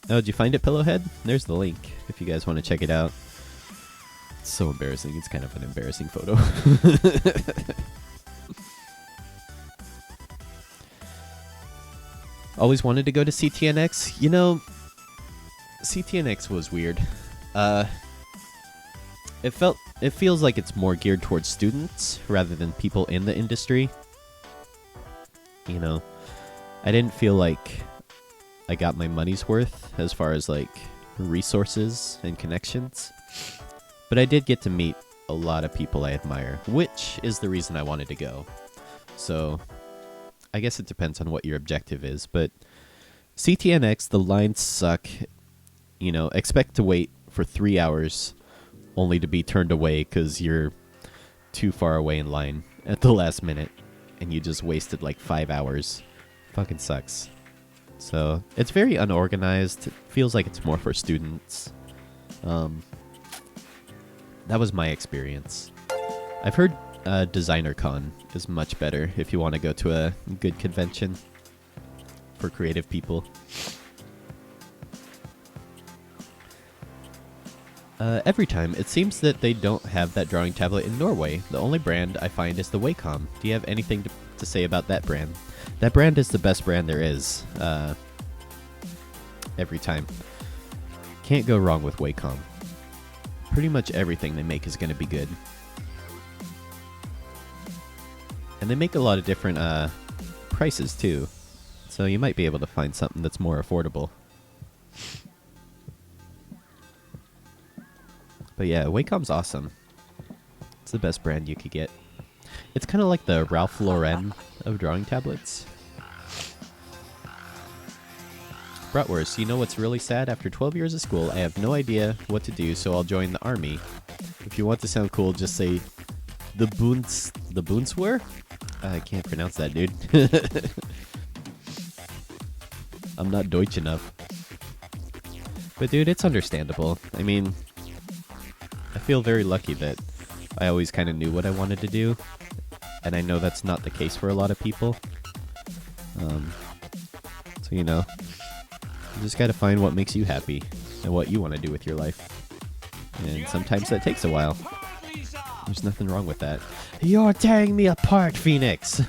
Oh, did you find it, Pillowhead? There's the link, if you guys want to check it out. It's so embarrassing. It's kind of an embarrassing photo. Always wanted to go to CTNX. You know, CTNX was weird. It feels like it's more geared towards students rather than people in the industry. You know, I didn't feel like I got my money's worth as far as like resources and connections. But I did get to meet a lot of people I admire, which is the reason I wanted to go. So I guess it depends on what your objective is, but CTNX, the lines suck. You know, expect to wait for 3 hours only to be turned away because you're too far away in line at the last minute and you just wasted like 5 hours. Fucking sucks. So it's very unorganized. It feels like it's more for students. That was my experience. I've heard Designer Con is much better if you want to go to a good convention for creative people. Every time, it seems that they don't have that drawing tablet in Norway. The only brand I find is the Wacom. Do you have anything to say about that brand? That brand is the best brand there is. Every time. Can't go wrong with Wacom. Pretty much everything they make is going to be good. And they make a lot of different prices too. So you might be able to find something that's more affordable. But yeah, Wacom's awesome. It's the best brand you could get. It's kind of like the Ralph Lauren of drawing tablets. Bratwurst, you know what's really sad? After 12 years of school, I have no idea what to do, so I'll join the army. If you want to sound cool, just say the Bundeswehr? I can't pronounce that, dude. I'm not Deutsch enough. But dude, it's understandable. I mean, I feel very lucky that I always kind of knew what I wanted to do. And I know that's not the case for a lot of people. So, you know, you just gotta find what makes you happy and what you want to do with your life. And sometimes that takes a while. There's nothing wrong with that. You're tearing me apart, Phoenix!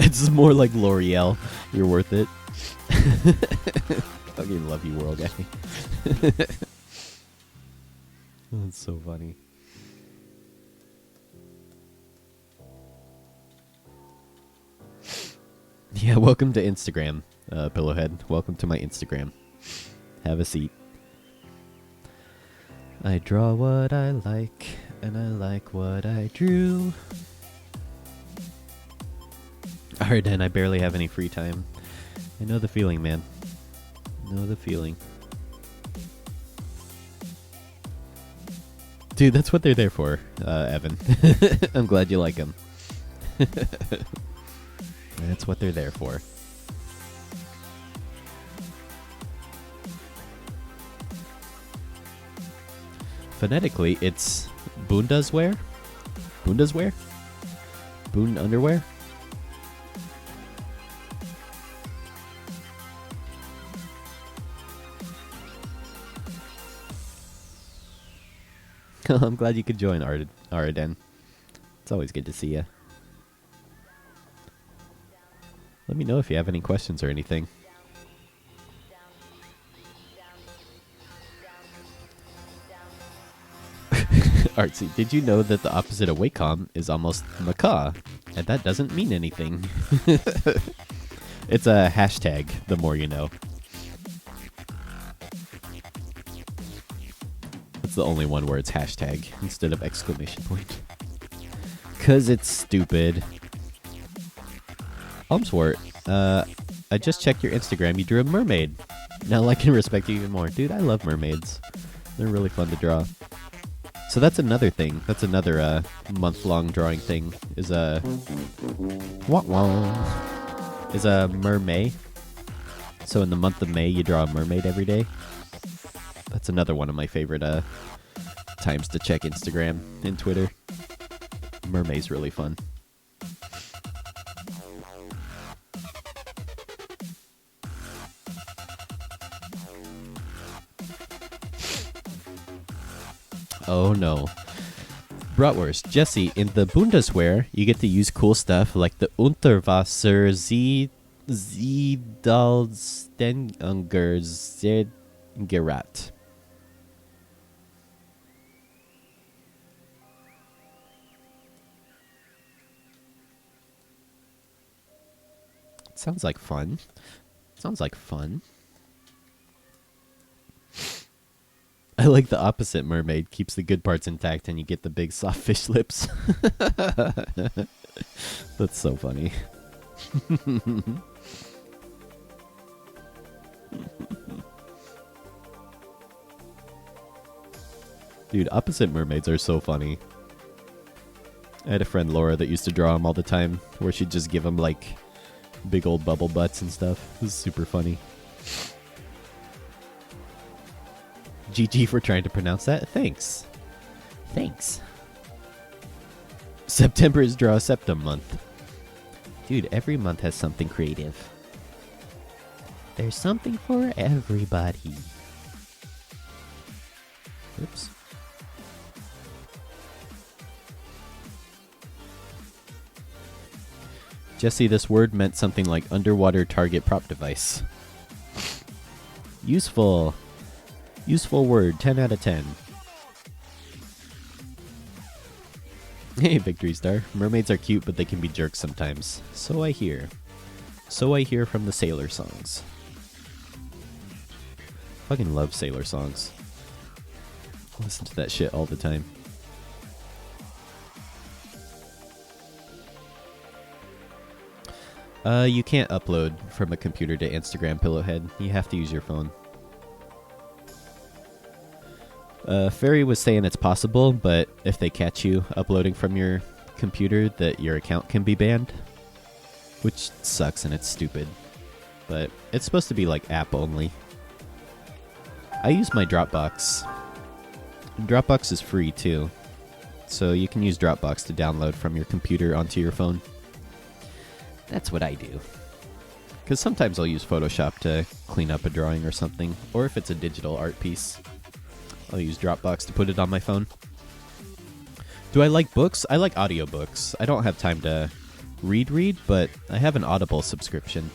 It's more like L'Oreal. You're worth it. Fucking love you, world guy. That's so funny. Yeah, welcome to Instagram, Pillowhead. Welcome to my Instagram. Have a seat. I draw what I like, and I like what I drew. Alright, then, I barely have any free time. I know the feeling, man. Know the feeling. Dude, that's what they're there for, Evan. I'm glad you like them. That's what they're there for. Phonetically, it's Bundeswehr? Bundeswehr? Bund underwear? I'm glad you could join, Arden. It's always good to see you. Let me know if you have any questions or anything. Artsy, did you know that the opposite of Wacom is almost macaw? And that doesn't mean anything. It's a hashtag, the more you know. It's the only one where it's hashtag instead of exclamation point. 'Cause it's stupid. Almswort, I just checked your Instagram. You drew a mermaid. Now I can respect you even more. Dude, I love mermaids. They're really fun to draw. So that's another thing. That's another month-long drawing thing. Is a mermaid. So in the month of May, you draw a mermaid every day. That's another one of my favorite times to check Instagram and Twitter. Mermaid's really fun. Oh no. Bratwurst, Jesse, in the Bundeswehr, you get to use cool stuff like the Unterwasser Zedalstengerät. Sounds like fun. Sounds like fun. I like the opposite. Mermaid keeps the good parts intact and you get the big soft fish lips. That's so funny. Dude, opposite mermaids are so funny. I had a friend, Laura, that used to draw them all the time, where she'd just give them like big old bubble butts and stuff. It was super funny. GG for trying to pronounce that. Thanks. Thanks. September is Draw Septum month. Dude, every month has something creative. There's something for everybody. Oops. Jesse, this word meant something like underwater target prop device. Useful. Useful word, 10 out of 10. Hey, Victory Star. Mermaids are cute, but they can be jerks sometimes. So I hear. So I hear from the sailor songs. Fucking love sailor songs. I listen to that shit all the time. You can't upload from a computer to Instagram, Pillowhead. You have to use your phone. Fairy was saying it's possible, but if they catch you uploading from your computer, that your account can be banned. Which sucks and it's stupid. But it's supposed to be like app only. I use my Dropbox. Dropbox is free too. So you can use Dropbox to download from your computer onto your phone. That's what I do. Because sometimes I'll use Photoshop to clean up a drawing or something. Or if it's a digital art piece, I'll use Dropbox to put it on my phone. Do I like books? I like audiobooks. I don't have time to read, but I have an Audible subscription.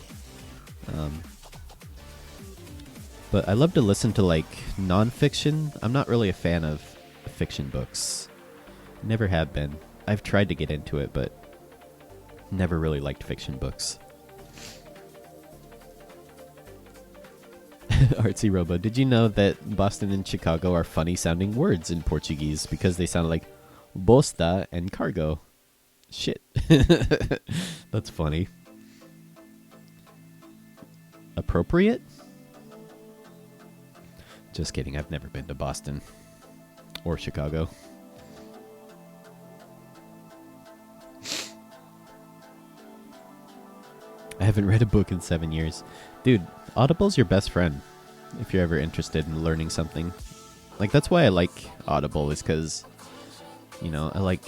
But I love to listen to like non-fiction. I'm not really a fan of fiction books. Never have been. I've tried to get into it, but never really liked fiction books. Artsy Robo, did you know that Boston and Chicago are funny sounding words in Portuguese because they sound like bosta and cargo? Shit. That's funny. Appropriate? Just kidding, I've never been to Boston or Chicago. I haven't read a book in 7 years. Dude, Audible's your best friend if you're ever interested in learning something. Like, that's why I like Audible, is because, you know, I like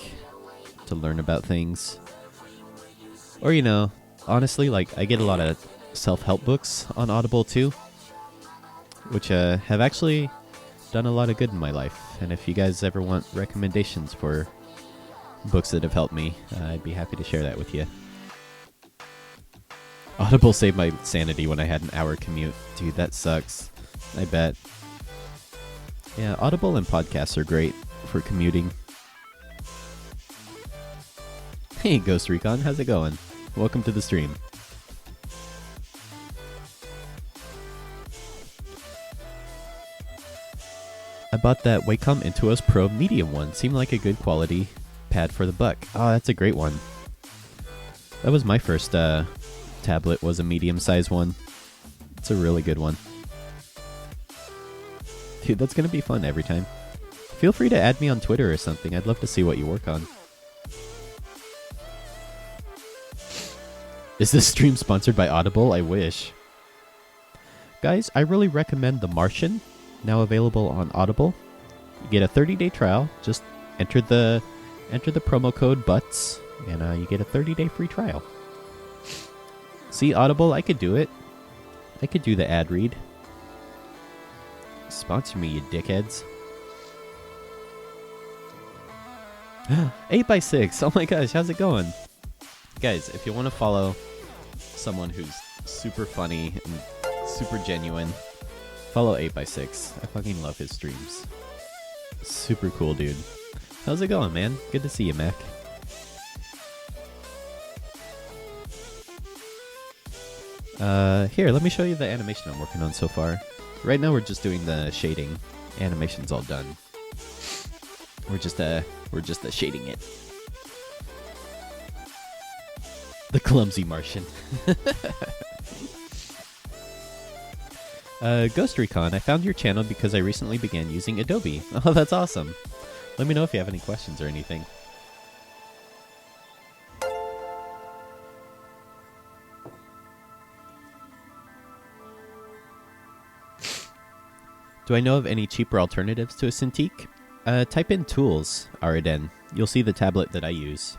to learn about things. Or, you know, honestly, like, I get a lot of self-help books on Audible, too. Which have actually done a lot of good in my life. And if you guys ever want recommendations for books that have helped me, I'd be happy to share that with you. Audible saved my sanity when I had an hour commute. Dude, that sucks. I bet. Yeah, Audible and podcasts are great for commuting. Hey, Ghost Recon, how's it going? Welcome to the stream. I bought that Wacom Intuos Pro medium one. Seemed like a good quality pad for the buck. Oh, that's a great one. That was my first tablet, was a medium-sized one. It's a really good one. Dude, that's gonna be fun every time. Feel free to add me on Twitter or something. I'd love to see what you work on. Is this stream sponsored by Audible? I wish. Guys, I really recommend The Martian, now available on Audible. You get a 30-day trial. Just enter the promo code BUTTS, and you get a 30-day free trial. See, Audible, I could do it. I could do the ad read. Sponsor me, you dickheads. 8x6. Oh my gosh, how's it going? Guys, if you want to follow someone who's super funny and super genuine, follow 8x6. I fucking love his streams. Super cool, dude. How's it going, man? Good to see you, Mac. Here, let me show you the animation I'm working on so far. Right now we're just doing the shading. Animation's all done. We're just shading it. The clumsy Martian. Ghost Recon, I found your channel because I recently began using Adobe. Oh, that's awesome. Let me know if you have any questions or anything. Do I know of any cheaper alternatives to a Cintiq? Type in tools, Ariden. You'll see the tablet that I use.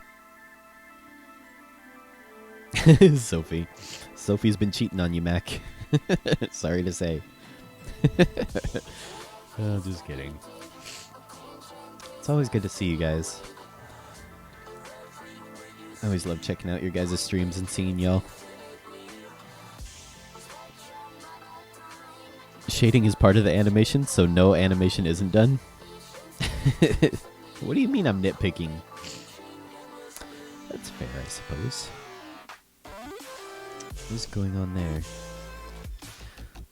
Sophie. Sophie's been cheating on you, Mac. Sorry to say. Oh, just kidding. It's always good to see you guys. I always love checking out your guys' streams and seeing y'all. Shading is part of the animation, so no animation isn't done. What do you mean I'm nitpicking? That's fair, I suppose. What's going on there?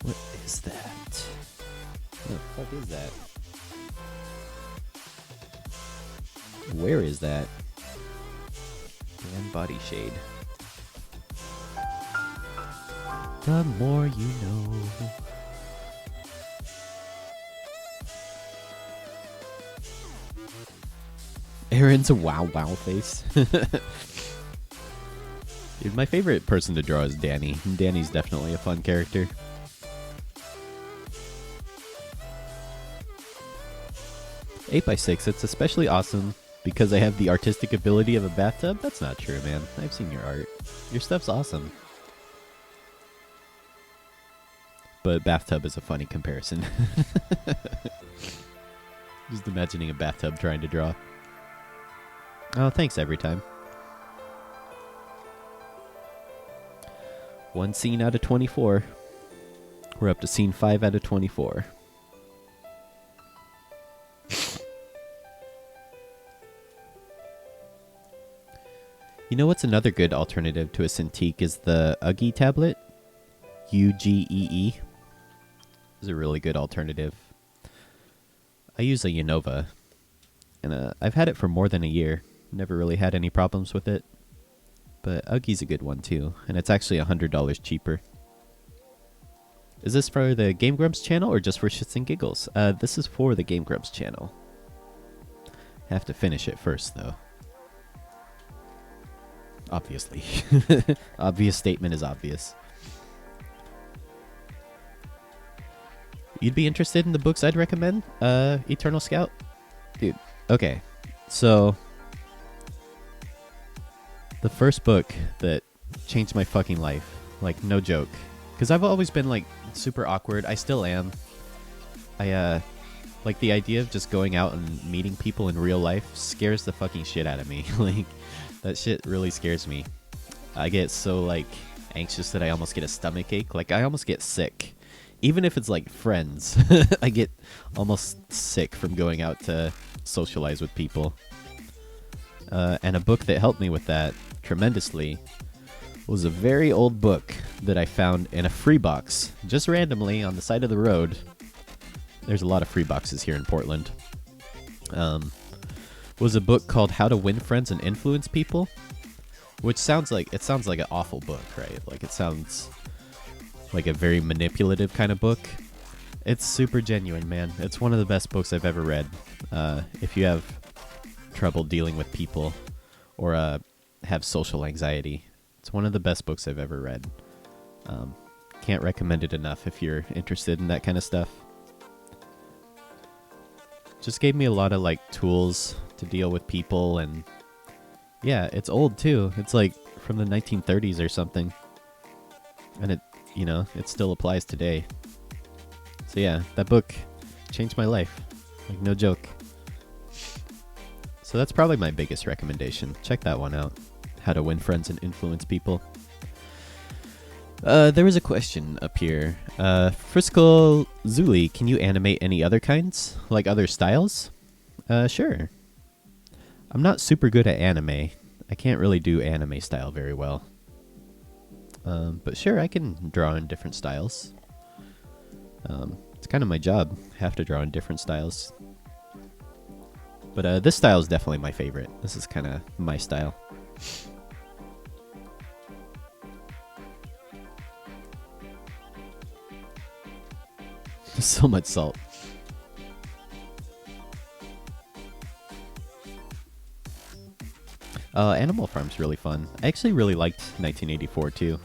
What is that? What the fuck is that? Where is that? And body shade. The more you know. Aaron's a wow face. Dude, my favorite person to draw is Danny. Danny's definitely a fun character. Eight by 6. It's especially awesome because I have the artistic ability of a bathtub. That's not true, man. I've seen your art. Your stuff's awesome. But bathtub is a funny comparison. Just imagining a bathtub trying to draw. Oh, thanks every time. 1 scene out of 24. We're up to scene 5 out of 24. You know what's another good alternative to a Cintiq is the Ugee tablet? UGEE. Is a really good alternative. I use a Unova. And I've had it for more than a year. Never really had any problems with it. But Ugee's a good one too. And it's actually $100 cheaper. Is this for the Game Grumps channel or just for shits and giggles? This is for the Game Grumps channel. Have to finish it first though. Obviously. Obvious statement is obvious. You'd be interested in the books I'd recommend? Eternal Scout? Dude, okay. So, the first book that changed my fucking life, like no joke, because I've always been like super awkward. I still am. I like the idea of just going out and meeting people in real life scares the fucking shit out of me. Like that shit really scares me. I get so like anxious that I almost get a stomach ache. Like I almost get sick. Even if it's like friends, I get almost sick from going out to socialize with people. And a book that helped me with that tremendously was a very old book that I found in a free box, just randomly on the side of the road. There's a lot of free boxes here in Portland. Was a book called How to Win Friends and Influence People, which sounds like an awful book, right? Like it sounds like a very manipulative kind of book. It's super genuine, man. It's one of the best books I've ever read. If you have trouble dealing with people or have social anxiety, it's one of the best books I've ever read. Can't recommend it enough if you're interested in that kind of stuff. Just gave me a lot of like tools to deal with people, and yeah, it's old too. It's like from the 1930s or something. And it, you know, it still applies today. So yeah, that book changed my life. Like no joke. So that's probably my biggest recommendation. Check that one out. How to Win Friends and Influence People. There was a question up here. Frisco Zuli, can you animate any other kinds? Like other styles? Sure. I'm not super good at anime. I can't really do anime style very well. But sure, I can draw in different styles. It's kind of my job. Have to draw in different styles. But this style is definitely my favorite. This is kind of my style. So much salt. Animal Farm's really fun. I actually really liked 1984 too.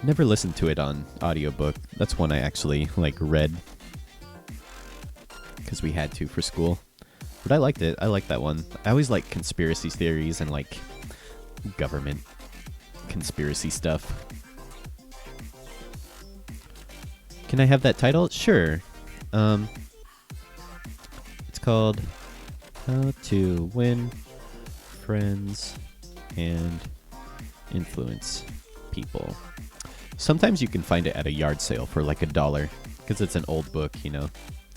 Never listened to it on audiobook. That's one I actually like read because we had to for school. But I liked it. I liked that one. I always like conspiracy theories and like government conspiracy stuff. Can I have that title? Sure. It's called How to Win Friends and Influence People. Sometimes you can find it at a yard sale for like $1 because it's an old book, you know.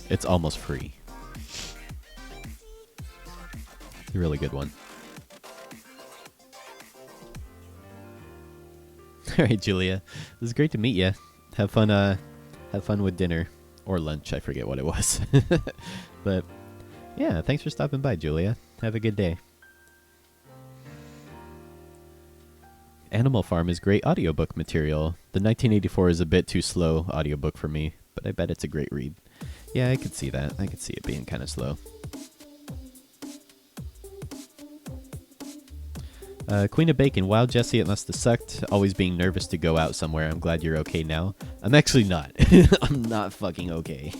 It's almost free. It's a really good one. All right, Julia. It was great to meet you. Have fun with dinner or lunch. I forget what it was. But yeah, thanks for stopping by, Julia. Have a good day. Animal Farm is great audiobook material. The 1984 is a bit too slow audiobook for me, but I bet it's a great read. Yeah, I could see that. I could see it being kind of slow. Queen of Bacon. Wow, Jesse, it must have sucked. Always being nervous to go out somewhere. I'm glad you're okay now. I'm actually not. I'm not fucking okay.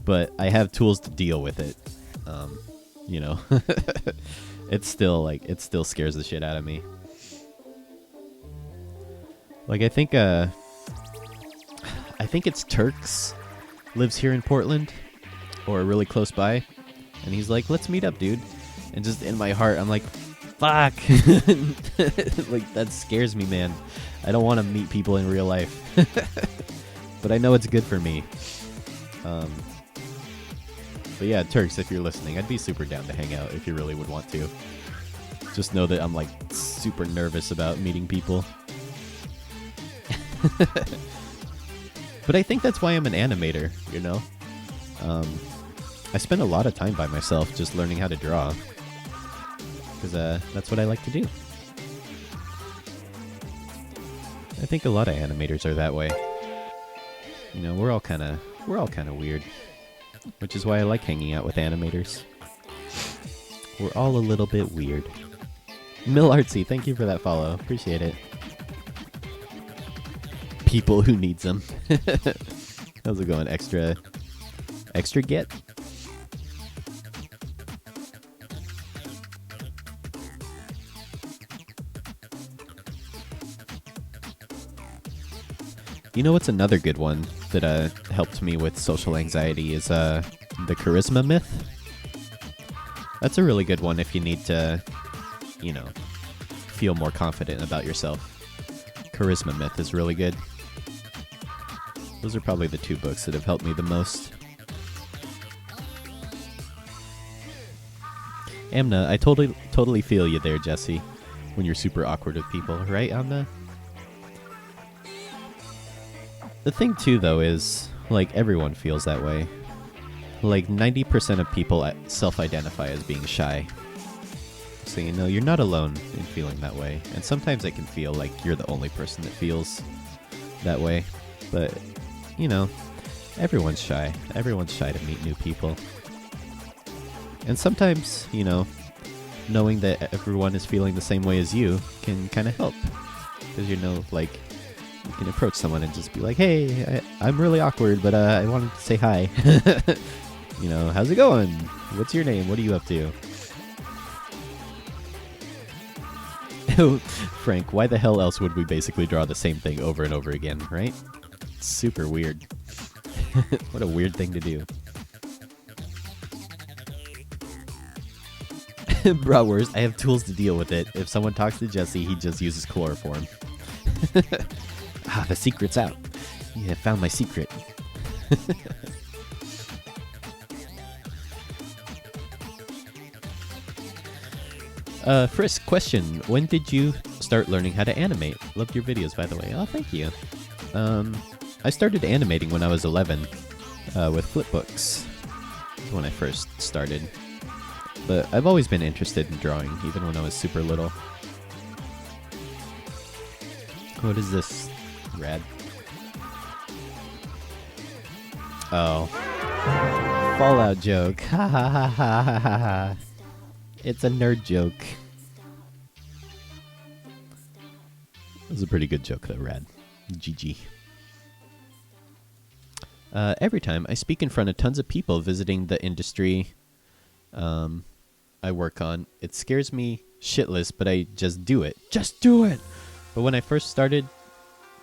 But I have tools to deal with it. You know. It's still, like, it still scares the shit out of me. Like, I think it's Turks lives here in Portland. Or really close by. And he's like, let's meet up, dude. And just in my heart, I'm like, fuck. Like, that scares me, man. I don't want to meet people in real life. But I know it's good for me. But yeah, Turks, if you're listening, I'd be super down to hang out if you really would want to. Just know that I'm like super nervous about meeting people. But I think that's why I'm an animator, you know? I spend a lot of time by myself just learning how to draw. Because that's what I like to do. I think a lot of animators are that way. You know, we're all kind of weird. Which is why I like hanging out with animators. We're all a little bit weird. Mill Artsy, thank you for that follow. Appreciate it. People who needs them. How's it going? Extra get? You know what's another good one that helped me with social anxiety is the charisma myth. That's a really good one if you need to, you know, feel more confident about yourself. Charisma myth is really good. Those are probably the two books that have helped me the most. Amna, I totally feel you there, Jesse, when you're super awkward with people, right, Amna? The thing, too, though, is, like, everyone feels that way. Like, 90% of people self-identify as being shy. So, you know, you're not alone in feeling that way. And sometimes it can feel like you're the only person that feels that way. But, you know, everyone's shy. Everyone's shy to meet new people. And sometimes, you know, knowing that everyone is feeling the same way as you can kind of help. Because, you know, like, you can approach someone and just be like, hey, I'm really awkward, but I wanted to say hi. You know, how's it going? What's your name? What are you up to? Frank, why the hell else would we basically draw the same thing over and over again, right? It's super weird. What a weird thing to do. Bratwurst, I have tools to deal with it. If someone talks to Jesse, he just uses chloroform. Ah, the secret's out. Yeah, I found my secret. Frisk, question. When did you start learning how to animate? Loved your videos, by the way. Oh, thank you. I started animating when I was 11 with flipbooks. That's when I first started. But I've always been interested in drawing, even when I was super little. What is this? Rad. Oh. Fallout joke. Ha ha ha ha ha ha ha. It's a nerd joke. It was a pretty good joke though, Rad. GG. Every time I speak in front of tons of people visiting the industry I work on, it scares me shitless, but I just do it. Just do it! But when I first started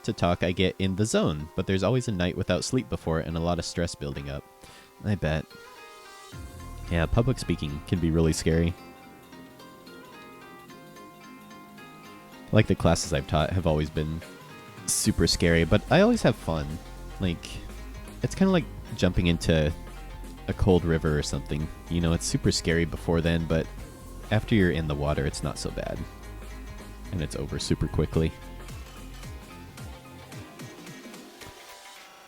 to talk, I get in the zone, but there's always a night without sleep before and a lot of stress building up. I bet. Yeah, public speaking can be really scary. Like the classes I've taught have always been super scary, but I always have fun. Like, it's kind of like jumping into a cold river or something. You know, it's super scary before then, but after you're in the water, it's not so bad. And it's over super quickly.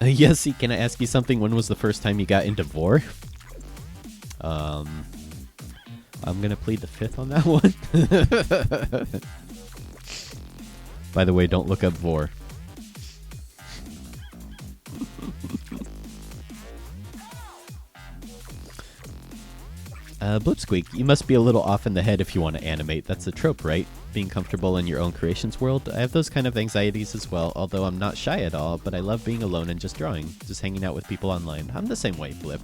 Yesy, can I ask you something? When was the first time you got into Vor? I'm gonna plead the fifth on that one. By the way, don't look up Vor. Blipsqueak, you must be a little off in the head if you want to animate. That's a trope, right? Being comfortable in your own creations world. I have those kind of anxieties as well, although I'm not shy at all, but I love being alone and just drawing, just hanging out with people online. I'm the same way, Blip.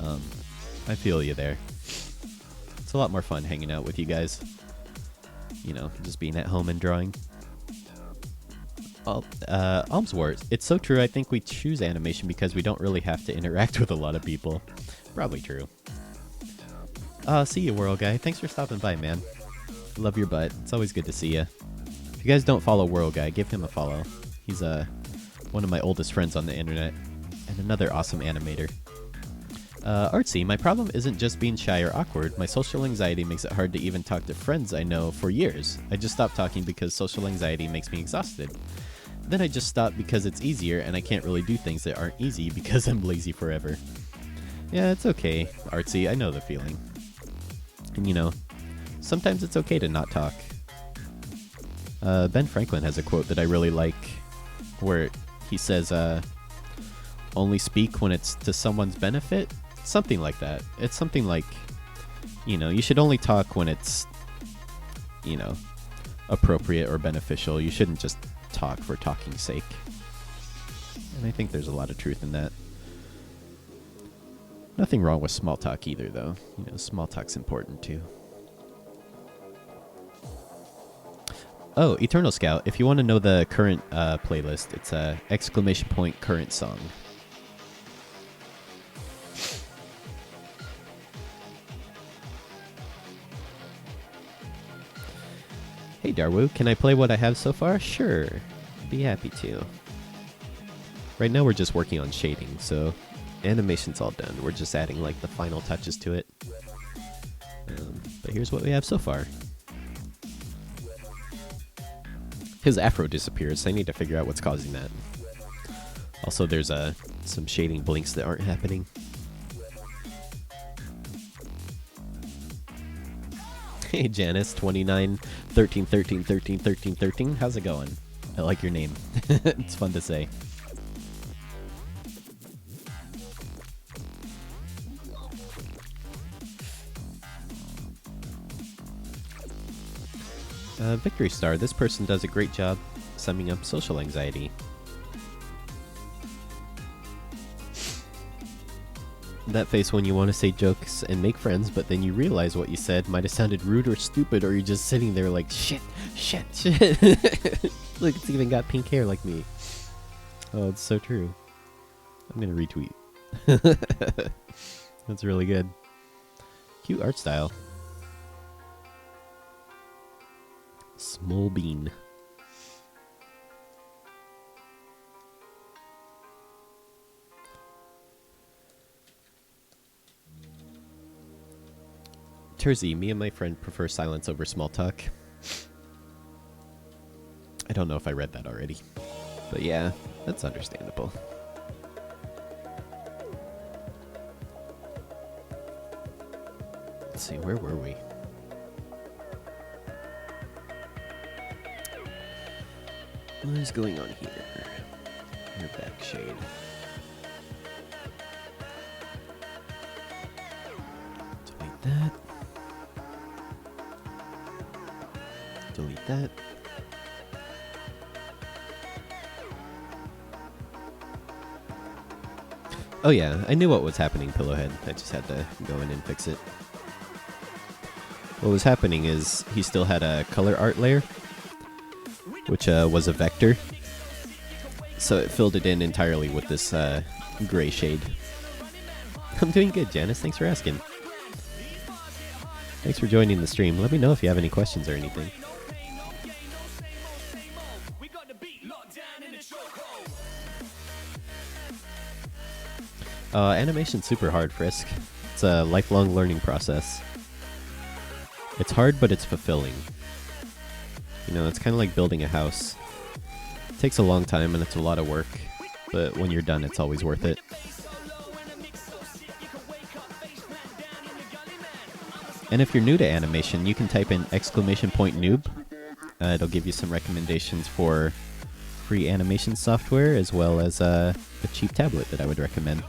I feel you there. It's a lot more fun hanging out with you guys. You know, just being at home and drawing. Alms Wars. It's so true, I think we choose animation because we don't really have to interact with a lot of people. Probably true. See you, World Guy. Thanks for stopping by, man. Love your butt. It's always good to see you. If you guys don't follow World Guy, give him a follow. He's one of my oldest friends on the internet and another awesome animator. Artsy, my problem isn't just being shy or awkward. My social anxiety makes it hard to even talk to friends I know for years. I just stopped talking because social anxiety makes me exhausted. Then I just stopped because it's easier and I can't really do things that aren't easy because I'm lazy forever. Yeah, it's okay, Artsy. I know the feeling. And you know, sometimes it's okay to not talk. Ben Franklin has a quote that I really like where he says, only speak when it's to someone's benefit. Something like that. It's something like, you know, you should only talk when it's, you know, appropriate or beneficial. You shouldn't just talk for talking's sake. And I think there's a lot of truth in that. Nothing wrong with small talk either, though. You know, small talk's important too. Oh, Eternal Scout, if you want to know the current playlist, it's ! current song. Hey Darwoo, can I play what I have so far? Sure, be happy to. Right now we're just working on shading, so animation's all done. We're just adding like the final touches to it. But here's what we have so far. His afro disappears, so I need to figure out what's causing that. Also, there's some shading blinks that aren't happening. Hey Janice, 29 13 13 13 13 13. How's it going? I like your name. It's fun to say. Victory Star, this person does a great job summing up social anxiety. That face when you want to say jokes and make friends, but then you realize what you said might have sounded rude or stupid, or you're just sitting there like, shit. Look, it's even got pink hair like me. Oh, it's so true. I'm gonna retweet. That's really good. Cute art style. Small bean. Terzi, me and my friend prefer silence over small talk. I don't know if I read that already. But yeah, that's understandable. Let's see, where were we? What is going on here? Your back shade. Delete that. Delete that. Oh yeah, I knew what was happening, Pillowhead. I just had to go in and fix it. What was happening is he still had a color art layer, which was a vector. So it filled it in entirely with this gray shade. I'm doing good, Janice. Thanks for asking. Thanks for joining the stream. Let me know if you have any questions or anything. Animation's super hard, Frisk. It's a lifelong learning process. It's hard, but it's fulfilling. You know, it's kind of like building a house. It takes a long time and it's a lot of work, but when you're done, it's always worth it. And if you're new to animation, you can type in !noob. It'll give you some recommendations for free animation software, as well as a cheap tablet that I would recommend.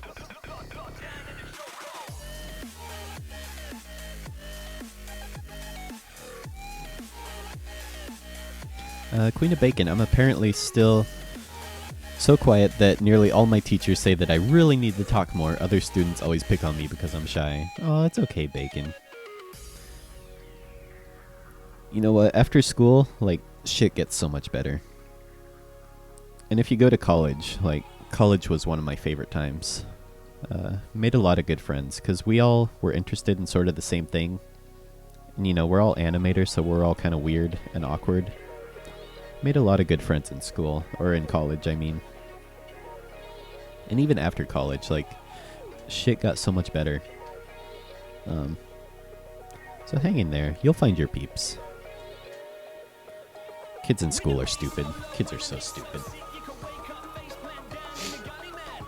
Queen of Bacon, I'm apparently still so quiet that nearly all my teachers say that I really need to talk more. Other students always pick on me because I'm shy. Oh, it's okay, Bacon. You know what? After school, like, shit gets so much better. And if you go to college, like, college was one of my favorite times. Made a lot of good friends, because we all were interested in sort of the same thing. And, you know, we're all animators, so we're all kind of weird and awkward. Made a lot of good friends in school, or in college, I mean. And even after college, like, shit got so much better. So hang in there. You'll find your peeps. Kids in school are stupid. Kids are so stupid.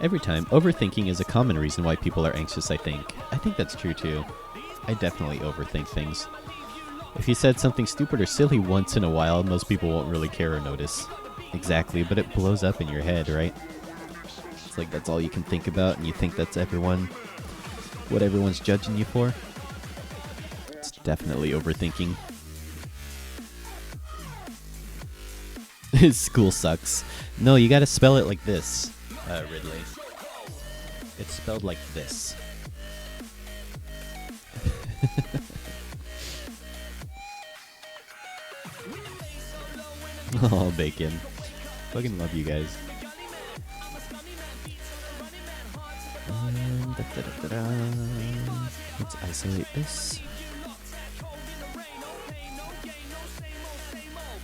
Every time, overthinking is a common reason why people are anxious, I think. I think that's true, too. I definitely overthink things. If you said something stupid or silly once in a while, most people won't really care or notice. Exactly, but it blows up in your head, right? It's like that's all you can think about, and you think that's what everyone's judging you for. It's definitely overthinking. School sucks. No, you gotta spell it like this, Ridley. It's spelled like this. Oh, Bacon. Fucking love you guys. Let's isolate this.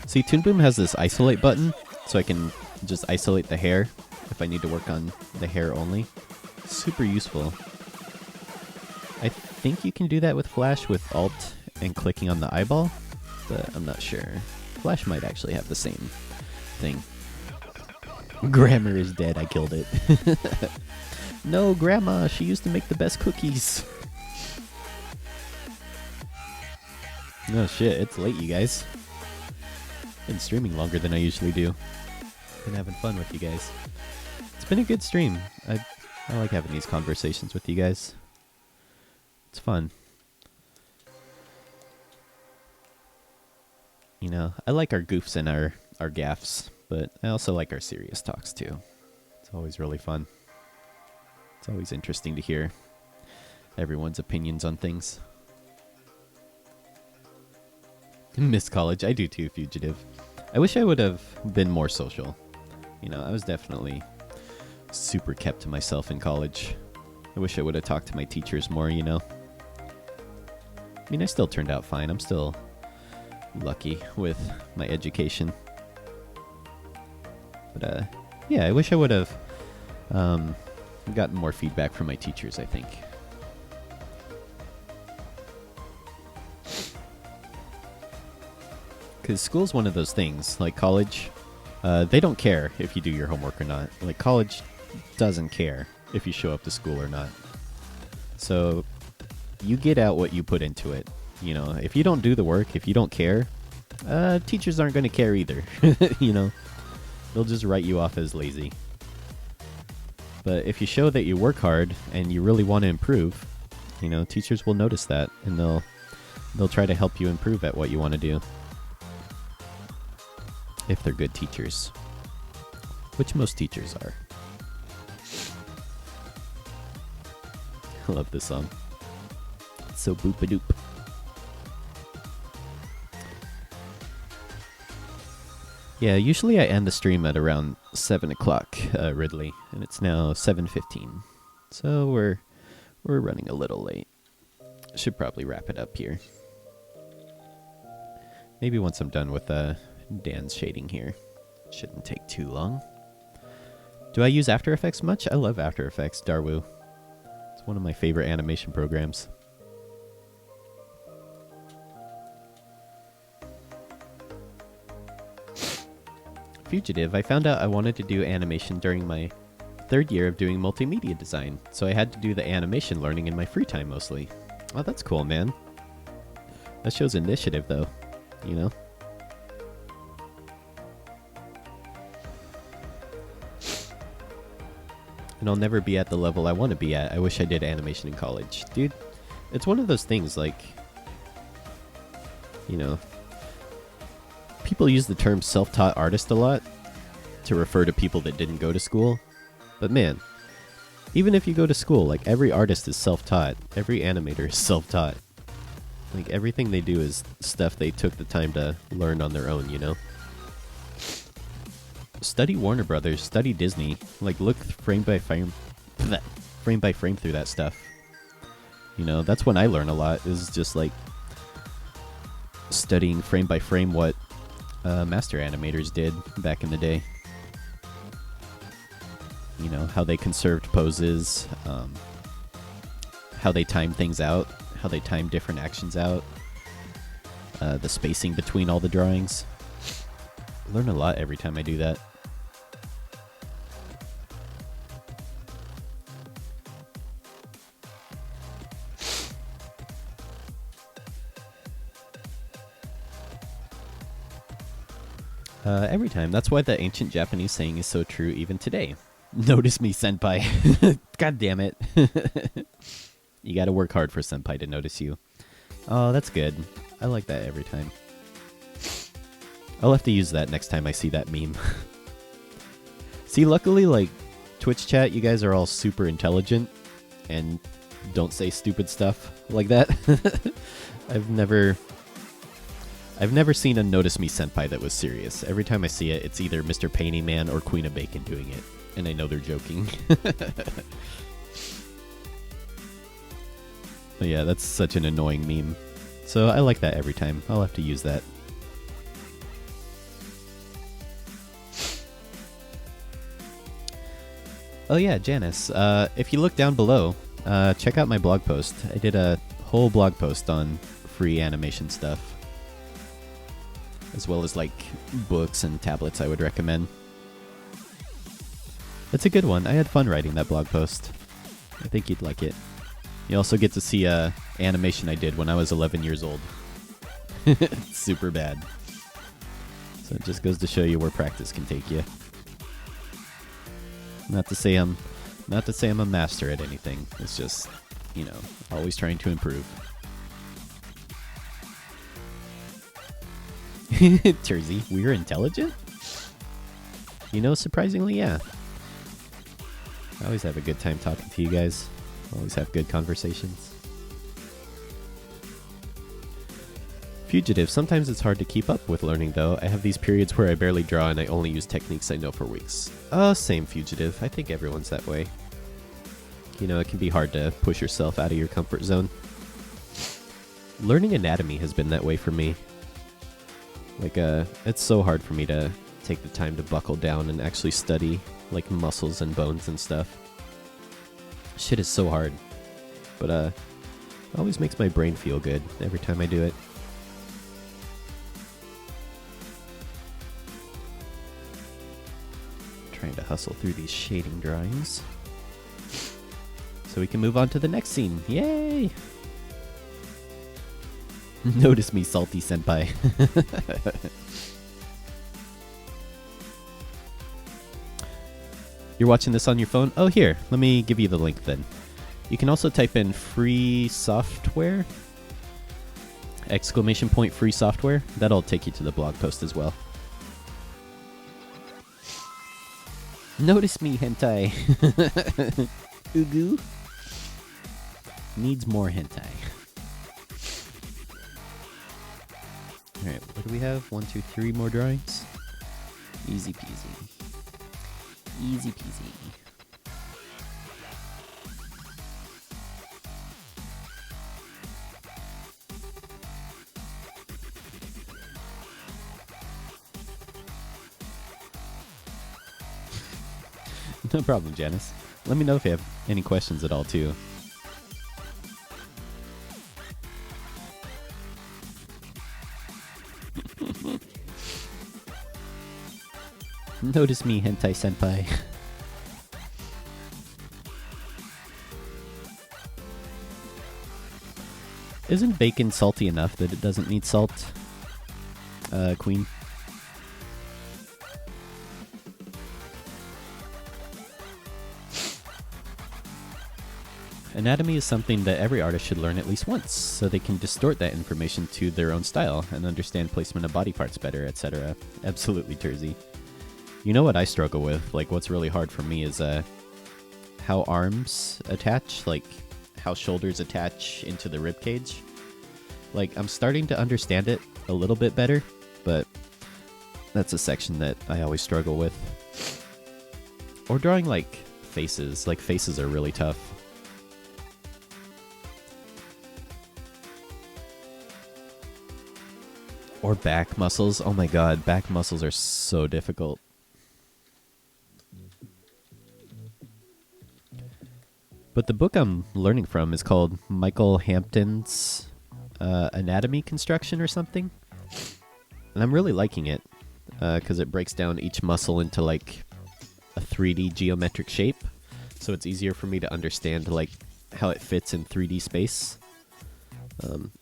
See, Toon Boom has this isolate button, so I can just isolate the hair if I need to work on the hair only. Super useful. I think you can do that with Flash with Alt and clicking on the eyeball, but I'm not sure. Flash might actually have the same thing. Grammar is dead. I killed it. No, Grandma. She used to make the best cookies. Oh shit, it's late, you guys. Been streaming longer than I usually do. Been having fun with you guys. It's been a good stream. I like having these conversations with you guys. It's fun. You know, I like our goofs and our gaffs, but I also like our serious talks too. It's always really fun. It's always interesting to hear everyone's opinions on things. Miss college. I do too, Fugitive. I wish I would have been more social. You know, I was definitely super kept to myself in college. I wish I would have talked to my teachers more, you know. I mean, I still turned out fine. I'm still lucky with my education. But, yeah, I wish I would have gotten more feedback from my teachers, I think. Because school's one of those things, like college, they don't care if you do your homework or not. Like, college doesn't care if you show up to school or not. So, you get out what you put into it. You know, if you don't do the work, if you don't care, teachers aren't going to care either. You know, they'll just write you off as lazy. But if you show that you work hard and you really want to improve, you know, teachers will notice that, and they'll try to help you improve at what you want to do. If they're good teachers. Which most teachers are. I love this song. It's so boop-a-doop. Yeah, usually I end the stream at around 7 o'clock, Ridley, and it's now 7:15. So we're running a little late. Should probably wrap it up here. Maybe once I'm done with Dan's shading here. Shouldn't take too long. Do I use After Effects much? I love After Effects, Darwu. It's one of my favorite animation programs. Fugitive, I found out I wanted to do animation during my 3rd year of doing multimedia design, so I had to do the animation learning in my free time mostly. Oh, that's cool, man. That shows initiative, though, you know? And I'll never be at the level I want to be at. I wish I did animation in college. Dude, it's one of those things, like, you know, people use the term self-taught artist a lot to refer to people that didn't go to school. But man, even if you go to school, like, every artist is self-taught. Every animator is self-taught. Like, everything they do is stuff they took the time to learn on their own, you know? Study Warner Brothers, study Disney. Like, look frame by frame through that stuff. You know, that's when I learn a lot, is just, like, studying frame by frame what master animators did back in the day. You know, how they conserved poses, how they time things out, how they time different actions out, the spacing between all the drawings. I learn a lot every time I do that. Every time. That's why the ancient Japanese saying is so true even today. Notice me, senpai. God damn it. You gotta work hard for senpai to notice you. Oh, that's good. I like that every time. I'll have to use that next time I see that meme. See, luckily, like, Twitch chat, you guys are all super intelligent and don't say stupid stuff like that. I've never seen a Notice Me Senpai that was serious. Every time I see it, it's either Mr. Painty Man or Queen of Bacon doing it. And I know they're joking. But yeah, that's such an annoying meme. So I like that every time. I'll have to use that. Oh yeah, Janice. If you look down below, check out my blog post. I did a whole blog post on free animation stuff, as well as, like, books and tablets I would recommend. It's a good one. I had fun writing that blog post. I think you'd like it. You also get to see animation I did when I was 11 years old. It's super bad. So it just goes to show you where practice can take you. Not to say I'm a master at anything. It's just, you know, always trying to improve. Tersey, we're intelligent? You know, surprisingly, yeah. I always have a good time talking to you guys. Always have good conversations. Fugitive, sometimes it's hard to keep up with learning, though. I have these periods where I barely draw and I only use techniques I know for weeks. Same, Fugitive. I think everyone's that way. You know, it can be hard to push yourself out of your comfort zone. Learning anatomy has been that way for me. Like, it's so hard for me to take the time to buckle down and actually study, like, muscles and bones and stuff. Shit is so hard. But, it always makes my brain feel good every time I do it. Trying to hustle through these shading drawings so we can move on to the next scene. Yay! Notice me, salty senpai. You're watching this on your phone? Oh, here. Let me give you the link then. You can also type in free software. ! Free software. That'll take you to the blog post as well. Notice me, hentai. Ugu. Needs more hentai. Alright, what do we have? 1, 2, 3 more drawings. Easy peasy. Easy peasy. No problem, Janice. Let me know if you have any questions at all, too. Notice me, hentai senpai. Isn't bacon salty enough that it doesn't need salt, Queen? Anatomy is something that every artist should learn at least once, so they can distort that information to their own style and understand placement of body parts better, etc. Absolutely, Tersey. You know what I struggle with? Like, what's really hard for me is how arms attach, like how shoulders attach into the rib cage. Like, I'm starting to understand it a little bit better, but that's a section that I always struggle with. Or drawing, like, faces. Like, faces are really tough. Or back muscles. Oh my god, back muscles are so difficult. But the book I'm learning from is called Michael Hampton's Anatomy Construction or something. And I'm really liking it because it breaks down each muscle into like a 3D geometric shape. So it's easier for me to understand like how it fits in 3D space.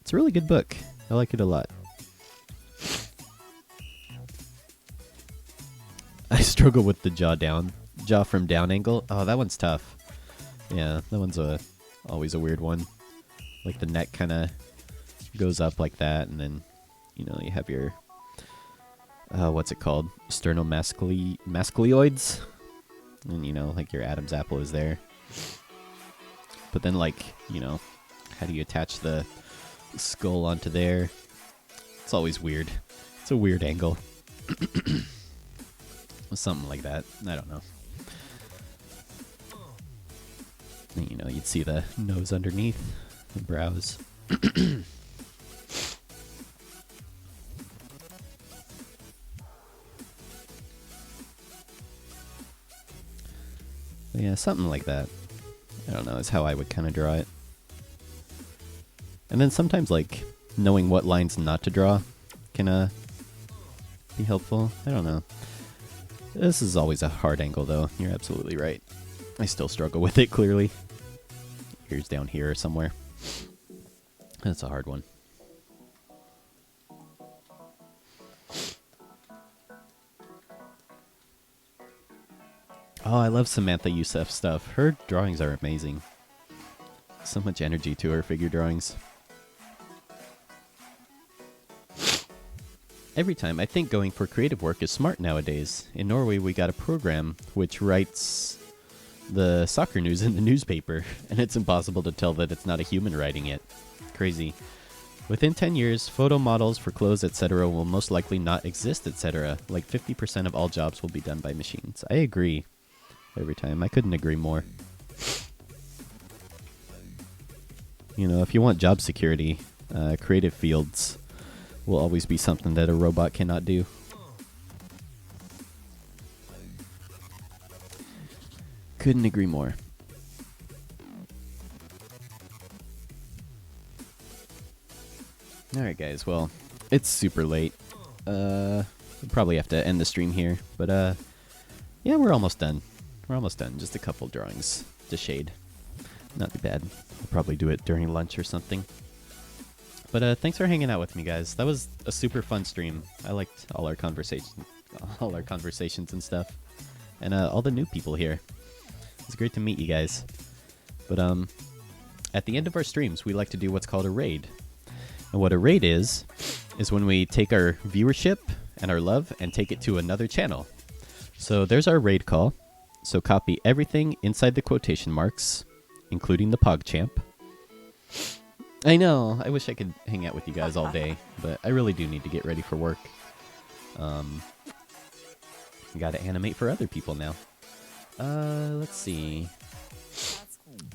It's a really good book. I like it a lot. I struggle with the jaw from down angle. Oh, that one's tough. Yeah, that one's always a weird one. Like the neck kind of goes up like that, and then, you know, you have your, what's it called? Sternobasculoids. And, you know, like your Adam's apple is there. But then, like, you know, how do you attach the skull onto there? It's always weird. It's a weird angle. Something like that. I don't know. And, you know, you'd see the nose underneath, the brows. Yeah, something like that. I don't know, is how I would kind of draw it. And then sometimes, like, knowing what lines not to draw can be helpful. I don't know. This is always a hard angle, though. You're absolutely right. I still struggle with it, clearly. Ears down here somewhere. That's a hard one. Oh, I love Samantha Youssef stuff. Her drawings are amazing. So much energy to her figure drawings. Every time, I think going for creative work is smart nowadays. In Norway, we got a program which writes the soccer news in the newspaper, and it's impossible to tell that it's not a human writing it. Crazy. Within 10 years, photo models for clothes, etc. will most likely not exist, etc. Like 50% of all jobs will be done by machines. I agree. Every time. I couldn't agree more. You know, if you want job security, creative fields will always be something that a robot cannot do. Couldn't agree more. Alright guys, well, it's super late. We'll probably have to end the stream here, but yeah, we're almost done. We're almost done. Just a couple drawings to shade. Not too bad. I'll probably do it during lunch or something. But thanks for hanging out with me, guys. That was a super fun stream. I liked all our conversations and stuff, and all the new people here. It's great to meet you guys. But at the end of our streams, we like to do what's called a raid. And what a raid is when we take our viewership and our love and take it to another channel. So there's our raid call. So copy everything inside the quotation marks, including the PogChamp. I know. I wish I could hang out with you guys all day, but I really do need to get ready for work. Got to animate for other people now. Let's see.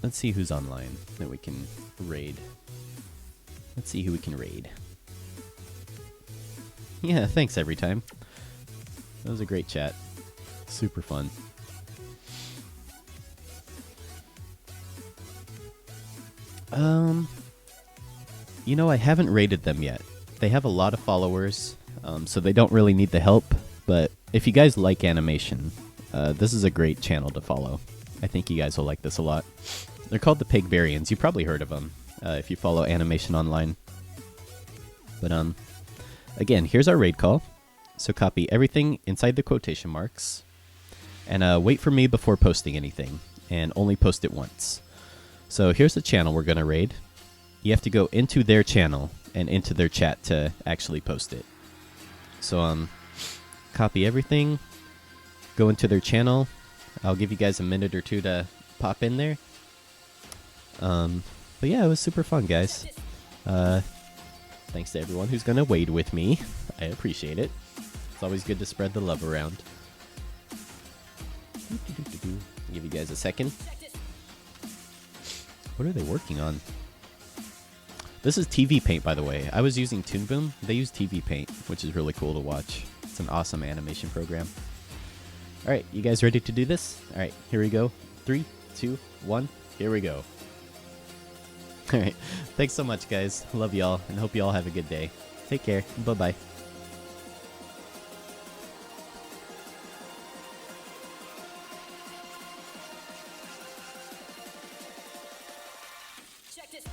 Let's see who's online that we can raid. Let's see who we can raid. Yeah, thanks every time. That was a great chat. Super fun. You know, I haven't rated them yet. They have a lot of followers, so they don't really need the help. But if you guys like animation, this is a great channel to follow. I think you guys will like this a lot. They're called the Pigvarians. You probably heard of them if you follow animation online. But again, here's our raid call. So copy everything inside the quotation marks, and wait for me before posting anything, and only post it once. So here's the channel we're gonna raid. You have to go into their channel and into their chat to actually post it. So copy everything, go into their channel. I'll give you guys a minute or two to pop in there. But yeah, it was super fun, guys. Thanks to everyone who's gonna wade with me. I appreciate it. It's always good to spread the love around. Give you guys a second. What are they working on? This is TV Paint, by the way. I was using Toon Boom. They use TV Paint, which is really cool to watch. It's an awesome animation program. All right, you guys ready to do this? All right, here we go. 3, 2, 1, here we go. All right, thanks so much, guys. Love y'all, and hope y'all have a good day. Take care. Bye-bye. Check this.